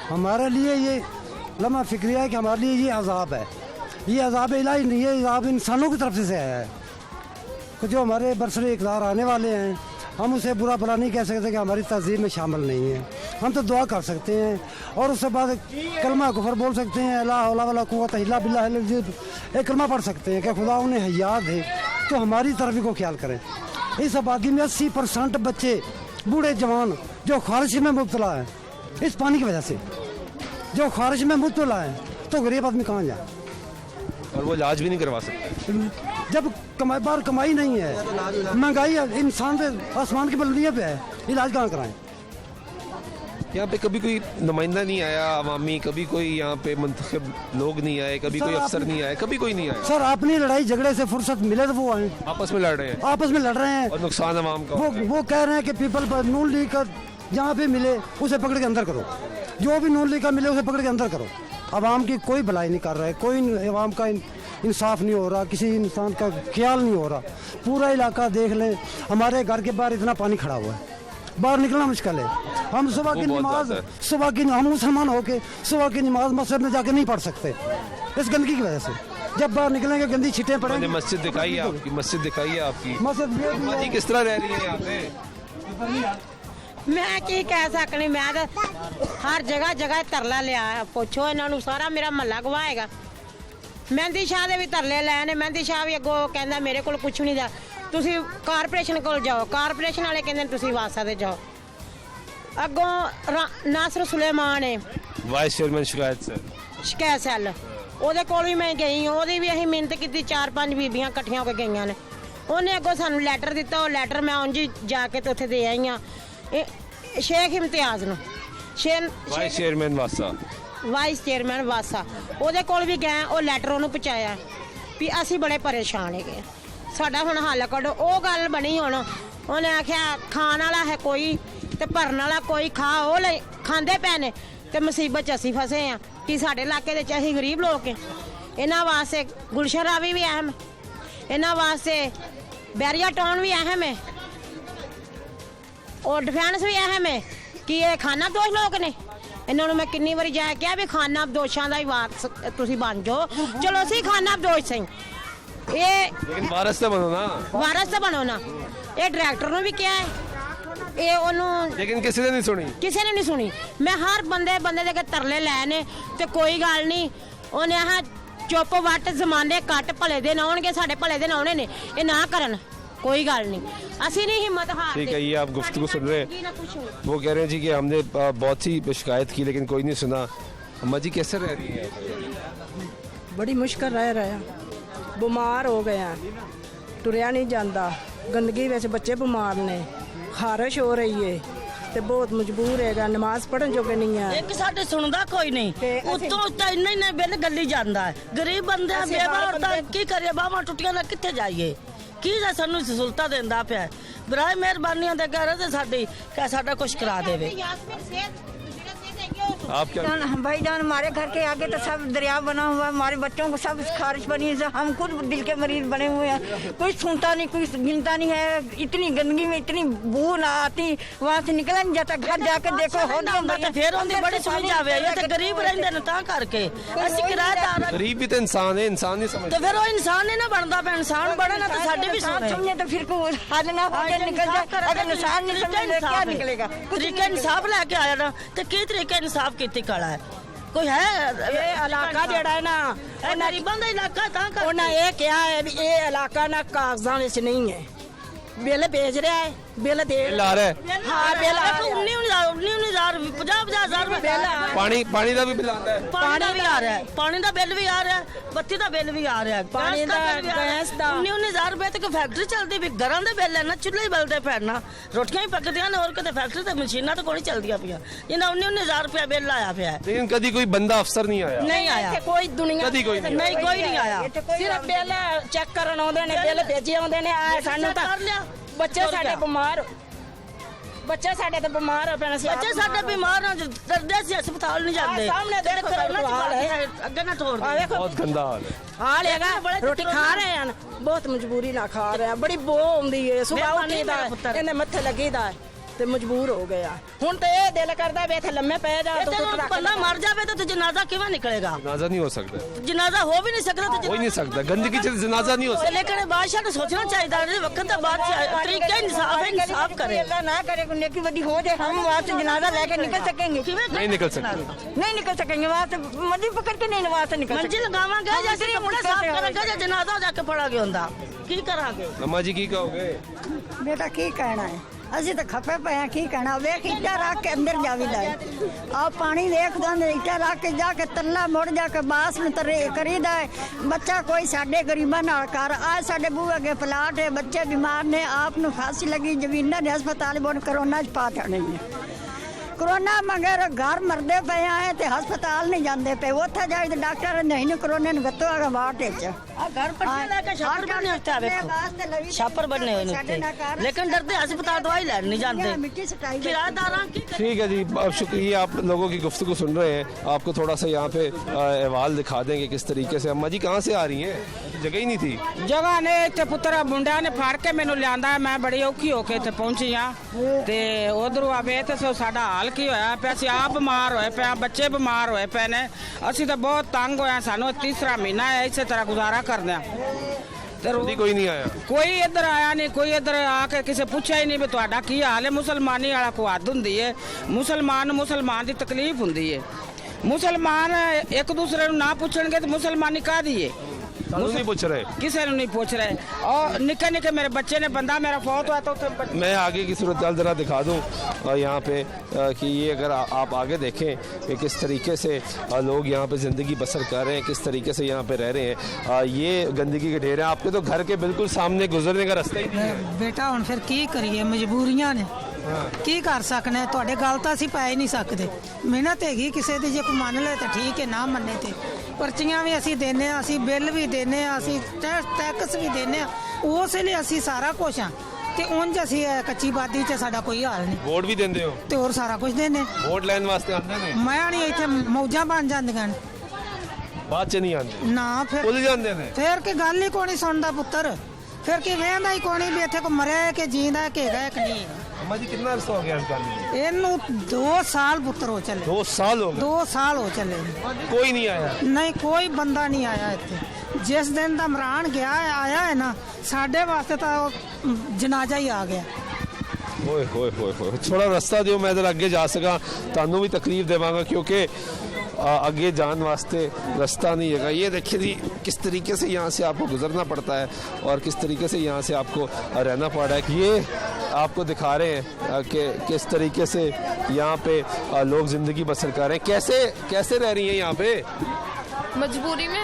हमारे लिए ये लम्हा फिक्रिया है कि हमारे लिए ये अजाब है। ये अजाब इलाही नहीं है, अजाब इंसानों की तरफ से आया है। कुछ जो हमारे बरसरे इक़्तिदार आने वाले हैं, हम उसे बुरा भला नहीं कह सकते कि हमारी तहजीब में शामिल नहीं है। हम तो दुआ कर सकते हैं और उसके बाद कलमा कुफर बोल सकते हैं, ला हौला वला कुव्वत इल्ला बिल्लाह, एक कलमा पढ़ सकते हैं कि खुदा उन्हें हयात है तो हमारी तरफ को ख्याल करें। इस आबादी में 80% बच्चे, बूढ़े जवान जो ख़ारिश में मुब्तला है इस पानी की वजह से, जो ख़ारिश में मुब्तला है, तो गरीब आदमी कहाँ जाए? और वो इलाज भी नहीं करवा सकते जब कमाई नहीं है, महंगाई इंसान से आसमान की बुलंदियों पे है, इलाज कहाँ कराएं? यहाँ पे कभी कोई नुमाइंदा नहीं आया अवामी, कभी कोई यहाँ पे मुंतखब लोग नहीं आए, कभी कोई अफसर नहीं आया, कभी कोई नहीं आया। सर, अपनी लड़ाई झगड़े से फुर्सत मिले तो वो आए, आपस में लड़ रहे हैं, आपस में लड़ रहे हैं और नुकसान अवाम का। वो कह रहे हैं कि पीपल पर नून लीग का जहाँ पे मिले उसे पकड़ के अंदर करो, जो भी नून लीग का मिले उसे पकड़ के अंदर करो। अवाम की कोई भलाई नहीं कर रहा है, कोई अवाम का इंसाफ नहीं हो रहा, किसी इंसान का ख्याल नहीं हो रहा। पूरा इलाका देख लें, हमारे घर के बाहर इतना पानी खड़ा हुआ है, बाहर निकलना मुश्किल है। हम सुबह की नमाज, हम मुसलमान होके सुबह की नमाज मस्जिद में जाके नहीं पढ़ सकते इस गंदगी की वजह से। जब बाहर निकलेंगे गंदी छींटें पड़ेंगी। मस्जिद दिखाई है आपकी, मस्जिद दिखाई है आपकी, मस्जिद किस तरह रह रही है यहाँ पे? मैं की कह सकनी, मैं तो हर जगह जगह तरला लिया, पुछो इन्हों सारा मेरा महला गवाएगा। मेहंदी शाह दे भी तरले लए ने, मेहंदी शाह भी अगों कहंदा मेरे कोल कुछ नहीं दा, तुसीं कारपोरेशन कोल जाओ, कारपोरेशन वाले कहंदे तुसीं वासा दे जाओ। अगों नासर सुलेमान है वाइस चेयरमैन शिकायत सेल, शिकायत सेल, ਉਹਦੇ ਕੋਲ ਵੀ ਮੈਂ ਗਈ, ਉਹਦੀ ਵੀ ਅਸੀਂ ਮਿਹਨਤ ਕੀਤੀ, 4-5 ਬੀਬੀਆਂ ਇਕੱਠੀਆਂ ਹੋ ਕੇ ਗਈਆਂ ਨੇ। ਉਹਨੇ ਅੱਗੋਂ ਸਾਨੂੰ ਲੈਟਰ ਦਿੱਤਾ, ਉਹ ਲੈਟਰ ਮੈਂ ਉਂਝ ਹੀ ਜਾ ਕੇ ਤੇ ਉੱਥੇ ਦੇ ਆਈ ਹਾਂ ਸ਼ੇਖ ਇਮਤਿਆਜ਼ ਨੂੰ, ਵਾਈਸ ਚੇਅਰਮੈਨ ਵਾਸਾ। ਉਹਦੇ ਕੋਲ ਵੀ ਗਏ, ਉਹ ਲੈਟਰ ਉਹਨੂੰ ਪਹੁੰਚਾਇਆ ਵੀ ਅਸੀਂ ਬੜੇ ਪਰੇਸ਼ਾਨ ਹੈਗੇ, ਸਾਡਾ ਹੁਣ ਹੱਲ ਕੱਢੋ। ਉਹ ਗੱਲ ਬਣੀ ਹੁਣ, ਉਹਨੇ ਆਖਿਆ ਖਾਣ ਵਾਲਾ ਹੈ ਕੋਈ ਤੇ ਭਰਨ ਵਾਲਾ ਕੋਈ, ਉਹ ਲੈ ਖਾਂਦੇ ਪਏ ਨੇ ਤੇ ਮੁਸੀਬਤ 'ਚ ਅਸੀਂ ਫਸੇ ਆ ਕਿ ਸਾਡੇ ਇਲਾਕੇ ਦੇ 'ਚ ਅਸੀਂ ਗਰੀਬ ਲੋਕ ਹਾਂ। ਇਹਨਾਂ ਵਾਸਤੇ ਗੁਲਸ਼ਨ ਰਾਵੀ ਵੀ ਅਹਿਮ, ਇਹਨਾਂ ਵਾਸਤੇ ਬੈਰੀਆ ਟਾਊਨ ਵੀ ਅਹਿਮ ਹੈ, ਔਰ ਡਿਫੈਂਸ ਵੀ ਅਹਿਮ ਹੈ ਕਿ ਇਹ ਖਾਨਾ ਦੋਸ਼ ਲੋਕ ਨੇ। ਇਹਨਾਂ ਨੂੰ ਮੈਂ ਕਿੰਨੀ ਵਾਰੀ ਜਾ ਕਿਹਾ ਵੀ ਖਾਨਾ ਦੋਸ਼ਾਂ ਦਾ ਹੀ ਵਾਰਸ ਤੁਸੀਂ ਬਣ ਜਾਓ। ਚਲੋ ਅਸੀਂ ਖਾਨਾ ਦੋਸ਼ ਸਹੀ, लेकिन वारस तो बनो ना, ਵਾਰਸ ਤਾਂ ਬਣੋ ਨਾ। ਇਹ ਡਾਇਰੈਕਟਰ ਨੂੰ ਵੀ ਕਿਹਾ ਹੈ, ਇਹ ਉਹਨੂੰ, लेकिन किसी ने नहीं सुनी। ਕਿਸੇ ਨੇ ਨਹੀਂ ਸੁਣੀ। ਮੈਂ ਹਰ ਬੰਦੇ ਦੇ ਅੱਗੇ ਤਰਲੇ ਲੈ ਨੇ ਤੇ ਕੋਈ ਗੱਲ ਨਹੀਂ। ਉਹਨੇ ਆਹ ਚੁੱਪ ਵੱਟ ਜ਼ਮਾਨੇ ਕੱਟ ਭਲੇ ਦਿਨ ਆਉਣਗੇ, ਸਾਡੇ ਭਲੇ ਦਿਨ ਆਉਣੇ ਨੇ, ਇਹ ਨਾ ਕਰਨ, ਕੋਈ ਗੱਲ नहीं, ਅਸੀਂ नहीं हिम्मत हारते। ठीक है, ये आप गुफ्तगू सुन रहे हैं, वो कह रहे हैं जी कि हमने बहुत सी शिकायत की लेकिन कोई नहीं सुना। अम्मा जी कैसे रह रही है? बड़ी मुश्किल रह रहे हैं, बीमार हो गए हैं, तुरया नहीं जाता, गंदगी ਵਿੱਚ ਬੱਚੇ ਬਿਮਾਰ ਨੇ, ਖਾਰਿਸ਼ ਹੋ ਰਹੀ ਹੈ ਤੇ ਬਹੁਤ ਮਜਬੂਰ ਹੈਗਾ, ਨਮਾਜ਼ ਪੜਨ ਜੋਗੇ ਨਹੀਂ ਆ। ਇੱਕ ਸਾਡੇ ਸੁਣਦਾ ਕੋਈ ਨਹੀਂ, ਉਤੋਂ ਤਾਂ ਇੰਨੇ ਬਿੱਲ ਗੱਲੀ ਜਾਂਦਾ ਹੈ। ਗਰੀਬ ਬੰਦੇ ਆ, ਬੇਵਾ ਔਰਤਾਂ ਕੀ ਕਰੀਏ, ਬਾਹਾਂ ਟੁੱਟੀਆਂ ਦਾ ਕਿੱਥੇ ਜਾਈਏ, ਕੀ ਦਾ ਸਾਨੂੰ ਸਹੂਲਤਾਂ ਦਿੰਦਾ ਪਿਆ। ਬਰਾਏ ਮਿਹਰਬਾਨੀਆਂ ਦੇ ਘਰ ਤੇ ਸਾਡੀ ਕਿ ਸਾਡਾ ਕੁਛ ਕਰਾ ਦੇਵੇ। आप क्या? भाईजान हमारे घर के आगे तो सब दरिया बना हुआ है, हमारे बच्चों को सब खारिश बनी है, हम खुद दिल के मरीज बने हुए हैं, कोई सुनता नहीं, कोई गिनता नहीं है। इतनी गंदगी में इतनी बू ना आती, वहाँ से निकला नहीं जाता, घर जाके देखो फिर उनकी बड़ी सुविधा है। ये तो गरीब रहते हैं ता करके, ਅਸੀਂ ਕਿਰਾਏਦਾਰ। गरीब भी तो इंसान है, इंसान नहीं समझते। तो फिर वो इंसान नहीं ना बनता पे, इंसान बने ना तो साडे भी सुने तो फिर हल ना हो के निकल जाए। अगर इंसान नहीं समझे क्या निकलेगा? तरीके इंसाफ लेके आया ना, तो की तरीके इंसाफ ਕੀਤੀ ਕਲਾ ਹੈ ਕੋਈ ਹੈ? ਇਹ ਇਲਾਕਾ ਜਿਹੜਾ ਹੈ ਨਾ, ਇਹ ਗਰੀਬਾਂ ਦਾ ਇਲਾਕਾ ਤਾਂ ਕਰ ਉਹਨਾਂ ਇਹ ਕਿਹਾ ਹੈ ਵੀ ਇਹ ਇਲਾਕਾ ਨਾ ਕਾਗਜ਼ਾਂ ਵਿੱਚ ਨਹੀਂ ਹੈ, ਬਿੱਲ ਭੇਜ ਰਿਹਾ ਹੈ, ਬਿੱਲ ਦੇ बिल आ रहा है, ਹਾਂ ਬਿੱਲ 19,000 50,000 ਰੁਪਏ पानी का भी बिल आता है, ਪਾਣੀ ਵੀ ਆ ਰਿਹਾ ਹੈ, ਪਾਣੀ ਦਾ ਬਿੱਲ ਵੀ ਆ ਰਿਹਾ ਹੈ, ਬੱਤੀ ਦਾ ਬਿੱਲ ਵੀ ਆ ਰਿਹਾ ਹੈ, ਪਾਣੀ ਦਾ, ਗੈਸ ਦਾ। 19,000 ਰੁਪਏ ਤੇ ਕੋਈ ਫੈਕਟਰੀ ਚੱਲਦੀ ਵੀ, ਘਰਾਂ ਦੇ ਬਿੱਲ ਹੈ ਨਾ, ਚੁੱਲ੍ਹੇ ਹੀ ਬਲਦੇ ਪੈਣਾ, ਰੋਟੀਆਂ ਹੀ ਪੱਕਦੀਆਂ ਨੇ, ਹੋਰ ਕਿਤੇ ਫੈਕਟਰੀ ਤੇ ਮਸ਼ੀਨਾਂ ਤਾਂ ਕੋਈ ਨਹੀਂ ਚੱਲਦੀਆਂ ਪਈਆਂ। ਇਹਨਾਂ 19,000 ਰੁਪਏ ਬਿੱਲ ਆਇਆ ਪਿਆ ਹੈ। लेकिन कभी कोई बंदा अफसर नहीं आया, ਨਹੀਂ ਆਇਆ ਕੋਈ ਦੁਨੀਆ ਕਦੀ ਕੋਈ ਨਹੀਂ ਨਹੀਂ, ਕੋਈ ਨਹੀਂ ਆਇਆ। ਸਿਰਫ ਬਿੱਲ ਚੈੱਕ ਕਰਨ ਆਉਂਦੇ ਨੇ, ਬਿੱਲ ਭੇਜੇ ਆਉਂਦੇ ਨੇ। ਆ ਸਾਨੂੰ ਤਾਂ ਬੱਚੇ ਸਾਡੇ ਬਿਮਾਰ, ਬੱਚੇ ਸਾਡੇ ਤਾਂ ਬਿਮਾਰ ਹੋ ਪੈਣਾ ਸੀ। ਬੱਚੇ ਸਾਡੇ ਬਿਮਾਰ ਹੋ ਦਰਦੇ ਸੀ, ਹਸਪਤਾਲ ਨਹੀਂ ਜਾਂਦੇ। ਸਾਹਮਣੇ ਦੇਖੋ ਹਾਲ ਹੈ, ਅੱਗੇ ਨਾ ਤੋੜ बहुत गंदा हाल है। ਹਾਲ ਹੈਗਾ। ਰੋਟੀ ਖਾ ਰਹੇ ਹਨ, ਬਹੁਤ ਮਜਬੂਰੀ ਨਾਲ ਖਾ ਰਹੇ ਆ, ਬੜੀ ਬੋ ਆਉਂਦੀ ਹੈ। ਸੁਬਾਹ ਉੱਠੀਦਾ ਇਹਨੇ ਮੱਥੇ ਲੱਗੀਦਾ ਤੇ ਮਜਬੂਰ ਹੋ ਗਿਆ। ਹੁਣ ਤੇ ਇਹ ਦਿਲ ਕਰਦਾ ਵੀ ਇੱਥੇ ਲੰਮੇ ਪੈ ਜਾ, तो बंदा मर जावे तो जनाजा किवें निकलेगा? जनाजा नहीं हो सकता, जनाजा हो भी नहीं सकता, हो ही नहीं सकता, गंदगी से जनाजा नहीं हो सकता। लेकिन बादशाह को सोचना चाहिए, वक्त के बाद तरीके इंसाफ करे, अल्लाह ना करे कोई नेकी बदी हो जाए, हम वहाँ से जनाजा लेके निकल सकेंगे? नहीं निकल सकते, नहीं निकल सकेंगे। वहाँ से मंदिर पकड़ के नहीं वहाँ से निकल मंजिल लगावांगे, जैसे कपड़े साफ करांगे, जे जनाजा जाके पड़ागे हुंदा की करांगे? अम्मा जी की कहोगे? बेटा की कहना है, ਅਸੀਂ ਤਾਂ ਖੱਪੇ ਪਏ ਆ, ਕੀ ਕਹਿਣਾ। ਵੇਖ ਇੱਟਾਂ ਰੱਖ ਕੇ ਅੰਦਰ ਜਾਵੀਦਾ ਹੈ, ਆ ਪਾਣੀ ਵੇਖਦਾ ਨੇ, ਇੱਟਾਂ ਰੱਖ ਕੇ ਜਾ ਕੇ ਤੱਲਾ ਮੁੜ ਜਾ ਕੇ ਬਾਸ ਨੂੰ ਤਰੇ ਕਰੀਦਾ ਹੈ। ਬੱਚਾ ਕੋਈ ਸਾਡੇ ਗਰੀਬਾਂ ਨਾਲ ਕਰ ਆ, ਸਾਡੇ ਬੂਹੇ ਅੱਗੇ ਪਲਾਟ ਹੈ, ਬੱਚੇ ਬਿਮਾਰ ਨੇ, ਆਪ ਨੂੰ ਖਾਂਸੀ ਲੱਗੀ, ਜ਼ਮੀਨਾਂ ਦੇ ਹਸਪਤਾਲ ਬੋਨ ਕਰੋਨਾ ਚ ਪਾ ਜਾਣੇ ਨੇ। कोरोना मगर घर मरदे पे आए ते हस्पताल नहीं जाते पे, उथे जाए तो डॉक्टर नहीं कोरोना गत्तो आ वाट घर पट्टी लेके छापर बनने होते हैं, छापर बनने होते, लेकिन डरते अस्पताल दवाई लेने नहीं जाते किराएदार की। ठीक है जी, अब शुक्रिया, आप लोगों की गुफ्तगू सुन रहे हैं। आपको थोड़ा सा यहाँ पे अहवाल दिखा देंगे किस तरीके से। अम्मा जी कहाँ से आ रही हैं? जगह ही नहीं थी, जगह ने इतने पुत्रा मुंडिया ने फाड़ के मैनू लिया, मैं बड़ी औखी होके इतने पहुंची हाँ, ते उधरों आवे तो साडा हाल की होया पे, ਅਸੀਂ ਆਪ ਬਿਮਾਰ ਹੋਏ ਪਏ, ਬੱਚੇ ਬਿਮਾਰ ਹੋਏ ਪਏ ਨੇ, ਅਸੀਂ ਤਾਂ ਬਹੁਤ ਤੰਗ ਹੋਇਆ। ਸਾਨੂੰ ਤੀਸਰਾ ਮਹੀਨਾ ਹੈ ਇਸੇ ਤਰ੍ਹਾਂ ਗੁਜ਼ਾਰਾ ਕਰਦੇ ਆ। कोई नहीं आया, कोई इधर आया नहीं, कोई इधर आके किसी पूछा ही नहीं भी ਤੁਹਾਡਾ ਕੀ ਹਾਲ ਹੈ। मुसलमानी वाला को हद ਹੁੰਦੀ है, मुसलमान ਦੀ तकलीफ ਹੁੰਦੀ है। मुसलमान एक दूसरे ਨੂੰ ਨਾ ਪੁੱਛਣਗੇ ਤਾਂ ਮੁਸਲਮਾਨੀ ਕਾਹਦੀ ਹੈ? नहीं पूछ रहे, किसी ने नहीं पूछ रहे। और निके निके मेरे बच्चे ने, बंदा मेरा फौत हुआ तो मैं आगे की सूरत हाल जरा दिखा दूं यहाँ पे कि ये अगर आप आगे देखें कि किस तरीके से लोग यहाँ पे ज़िंदगी बसर कर रहे हैं, किस तरीके से यहाँ पे रह रहे हैं। ये गंदगी के ढेर हैं, आपके तो घर के बिल्कुल सामने गुजरने का रास्ता ही नहीं है। बेटा हुण फिर की करिए, मजबूरियां ने की कर सकने, तुहाडे गल तां असीं पै ही नहीं सकदे। मेहनत हैगी किसी दी, जे कोई मन ले तो ठीक है, ना मन्ने ते पर्चियां भी असीं देने, असीं बिल भी देने, असीं टैक्स भी देने, उस लिए असीं सारा कुछ हाँ। ते उंज असीं कच्ची बादी च साडा कोई हाल नहीं। वोट भी देंदे हो ते होर सारा कुछ देने। वोट लैन वास्ते आंदे ने? मैं नहीं, इत्थे मौजां बन जांदियां ने, बात च नहीं आंदे ना फिर भुल जांदे ने। फिर की गल ही कोई नहीं सुनदा पुत्तर, फिर की वेंदा ही कोई नहीं भी इत्थे को मरिया है कि जींदा है कि है कि नहीं। अम्मा जी कितना अर्सा हो गया इस गल में? इनू 2 साल पुत्र हो चले। 2 साल हो गए? 2 साल हो चले, कोई नहीं आया? नहीं, कोई बंदा नहीं आया इत्थे। जिस दिन दा इमरान गया है, आया है ना, साडे वास्ते तो जनाजा ही आ गया। ओए होए होए होए, थोड़ा रास्ता दियो, मैं इधर अगे जा सका, तानू भी तकलीफ देवांगा क्योंकि आगे जान वास्ते रास्ता नहीं है। ये देखिए जी किस तरीके से यहाँ से आपको गुजरना पड़ता है और किस तरीके से यहाँ से आपको रहना पड़ रहा है। ये आपको दिखा रहे हैं कि किस तरीके से यहाँ पे लोग ज़िंदगी बसर कर रहे हैं। कैसे रह रही हैं यहाँ पे? मजबूरी में।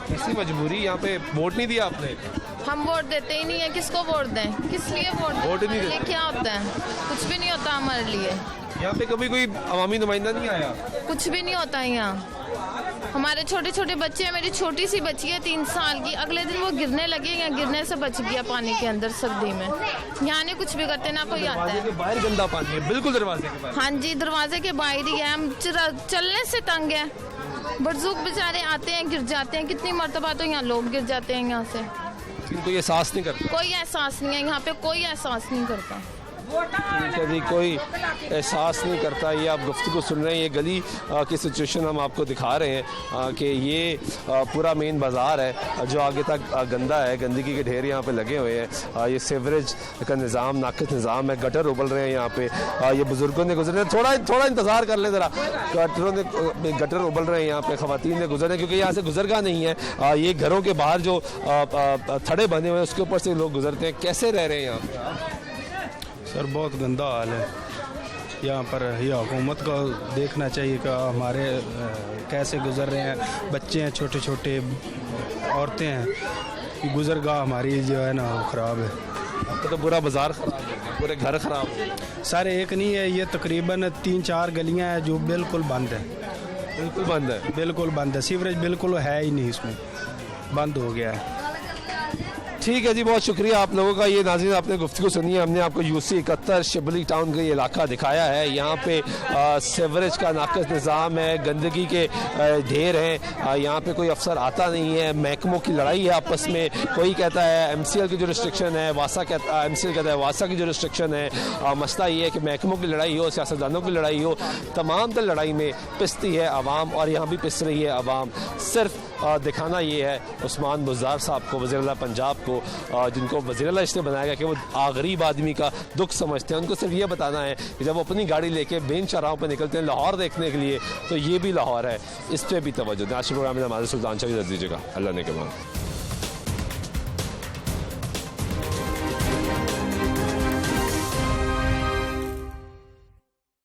कैसी मजबूरी? यहाँ पे वोट नहीं दिया आपने? हम वोट देते ही नहीं है, किसको वोट दें, किस लिए वोट नहीं देते? क्या होता है? कुछ भी नहीं होता हमारे लिए। यहाँ पे कभी कोई अवामी नुमाइंदा नहीं आया? कुछ भी नहीं होता यहाँ। हमारे छोटे छोटे बच्चे हैं, मेरी छोटी सी बच्ची है 3 साल की, अगले दिन वो गिरने लगी, या गिरने से बच गया पानी के अंदर सर्दी में। यहाँ नहीं कुछ भी करते, ना कोई आता है। बाहर गंदा पानी है, बिल्कुल दरवाजे के बाहर। हाँ जी, दरवाजे के बाहर ही है। हम चलने से तंग है, बुजुर्ग बेचारे आते हैं, गिर जाते हैं। कितनी मरतबा तो यहाँ लोग गिर जाते हैं यहाँ से। कोई एहसास नहीं करता? कोई एहसास नहीं है यहाँ पे, कोई एहसास नहीं करता। ठीक है जी, कोई एहसास नहीं करता। ये आप गुफ्तगू सुन रहे हैं, ये गली की सिचुएशन हम आपको दिखा रहे हैं कि ये पूरा मेन बाज़ार है जो आगे तक गंदा है, गंदगी के ढेर यहाँ पे लगे हुए हैं। ये सीवरेज का निज़ाम, नाकिस निज़ाम है, गटर उबल रहे हैं यहाँ पे। ये बुज़ुर्गों ने गुजरे, थोड़ा इंतज़ार कर लें ज़रा, गटर उबल रहे हैं यहाँ पे, ख़वातीन ने गुजरे क्योंकि यहाँ से गुजरगा नहीं है। ये घरों के बाहर जो थड़े बने हुए हैं उसके ऊपर से लोग गुजरते हैं। कैसे रह रहे हैं यहाँ पे? सर बहुत गंदा हाल है यहाँ पर। ये हुकूमत को देखना चाहिए कि हमारे कैसे गुजर रहे हैं। बच्चे हैं, छोटे छोटे औरतें हैं, गुजरगाह हमारी जो है ना वो ख़राब है। आपका तो पूरा बाज़ार ख़राब है, पूरे घर ख़राब है। सर एक नहीं है, ये तकरीबन 3-4 गलियाँ हैं जो बिल्कुल बंद है। बिल्कुल बंद है? बिल्कुल बंद है, सीवरेज बिल्कुल है ही नहीं, इसमें बंद हो गया है। ठीक है जी, बहुत शुक्रिया आप लोगों का। ये नाज़रीन आपने गुफ्तगू सुनी है, हमने आपको यूसी 71 शिबली टाउन का ये इलाका दिखाया है। यहाँ पे सीवरेज का नाक़िस निज़ाम है, गंदगी के ढेर हैं। यहाँ पे कोई अफसर आता नहीं है, महकमों की लड़ाई है आपस में। कोई कहता है MCL की जो रिस्ट्रिक्शन है, MCL कहता है वासा की जो रिस्ट्रिक्शन है। मसला ये है कि महकमों की लड़ाई हो, सियासतदानों की लड़ाई हो, तमाम तर लड़ाई में पिसती है आवाम और यहाँ भी पिस रही है आवाम। सिर्फ दिखाना ये है उस्मान बुज़दार साहब को, वज़ीर-ए-आला पंजाब को, जिनको वज़ीर-ए-आला इसलिए बनाया गया कि वो गरीब आदमी का दुख समझते हैं। उनको सिर्फ ये बताना है कि जब वो अपनी गाड़ी लेके बेन चौराहों पर निकलते हैं लाहौर देखने के लिए, तो ये भी लाहौर है, इस पर भी तवज्जो दें। आज प्रोग्राम में हमारे सुल्तान शाह दीजिएगा। अल्लाह ने के बाद।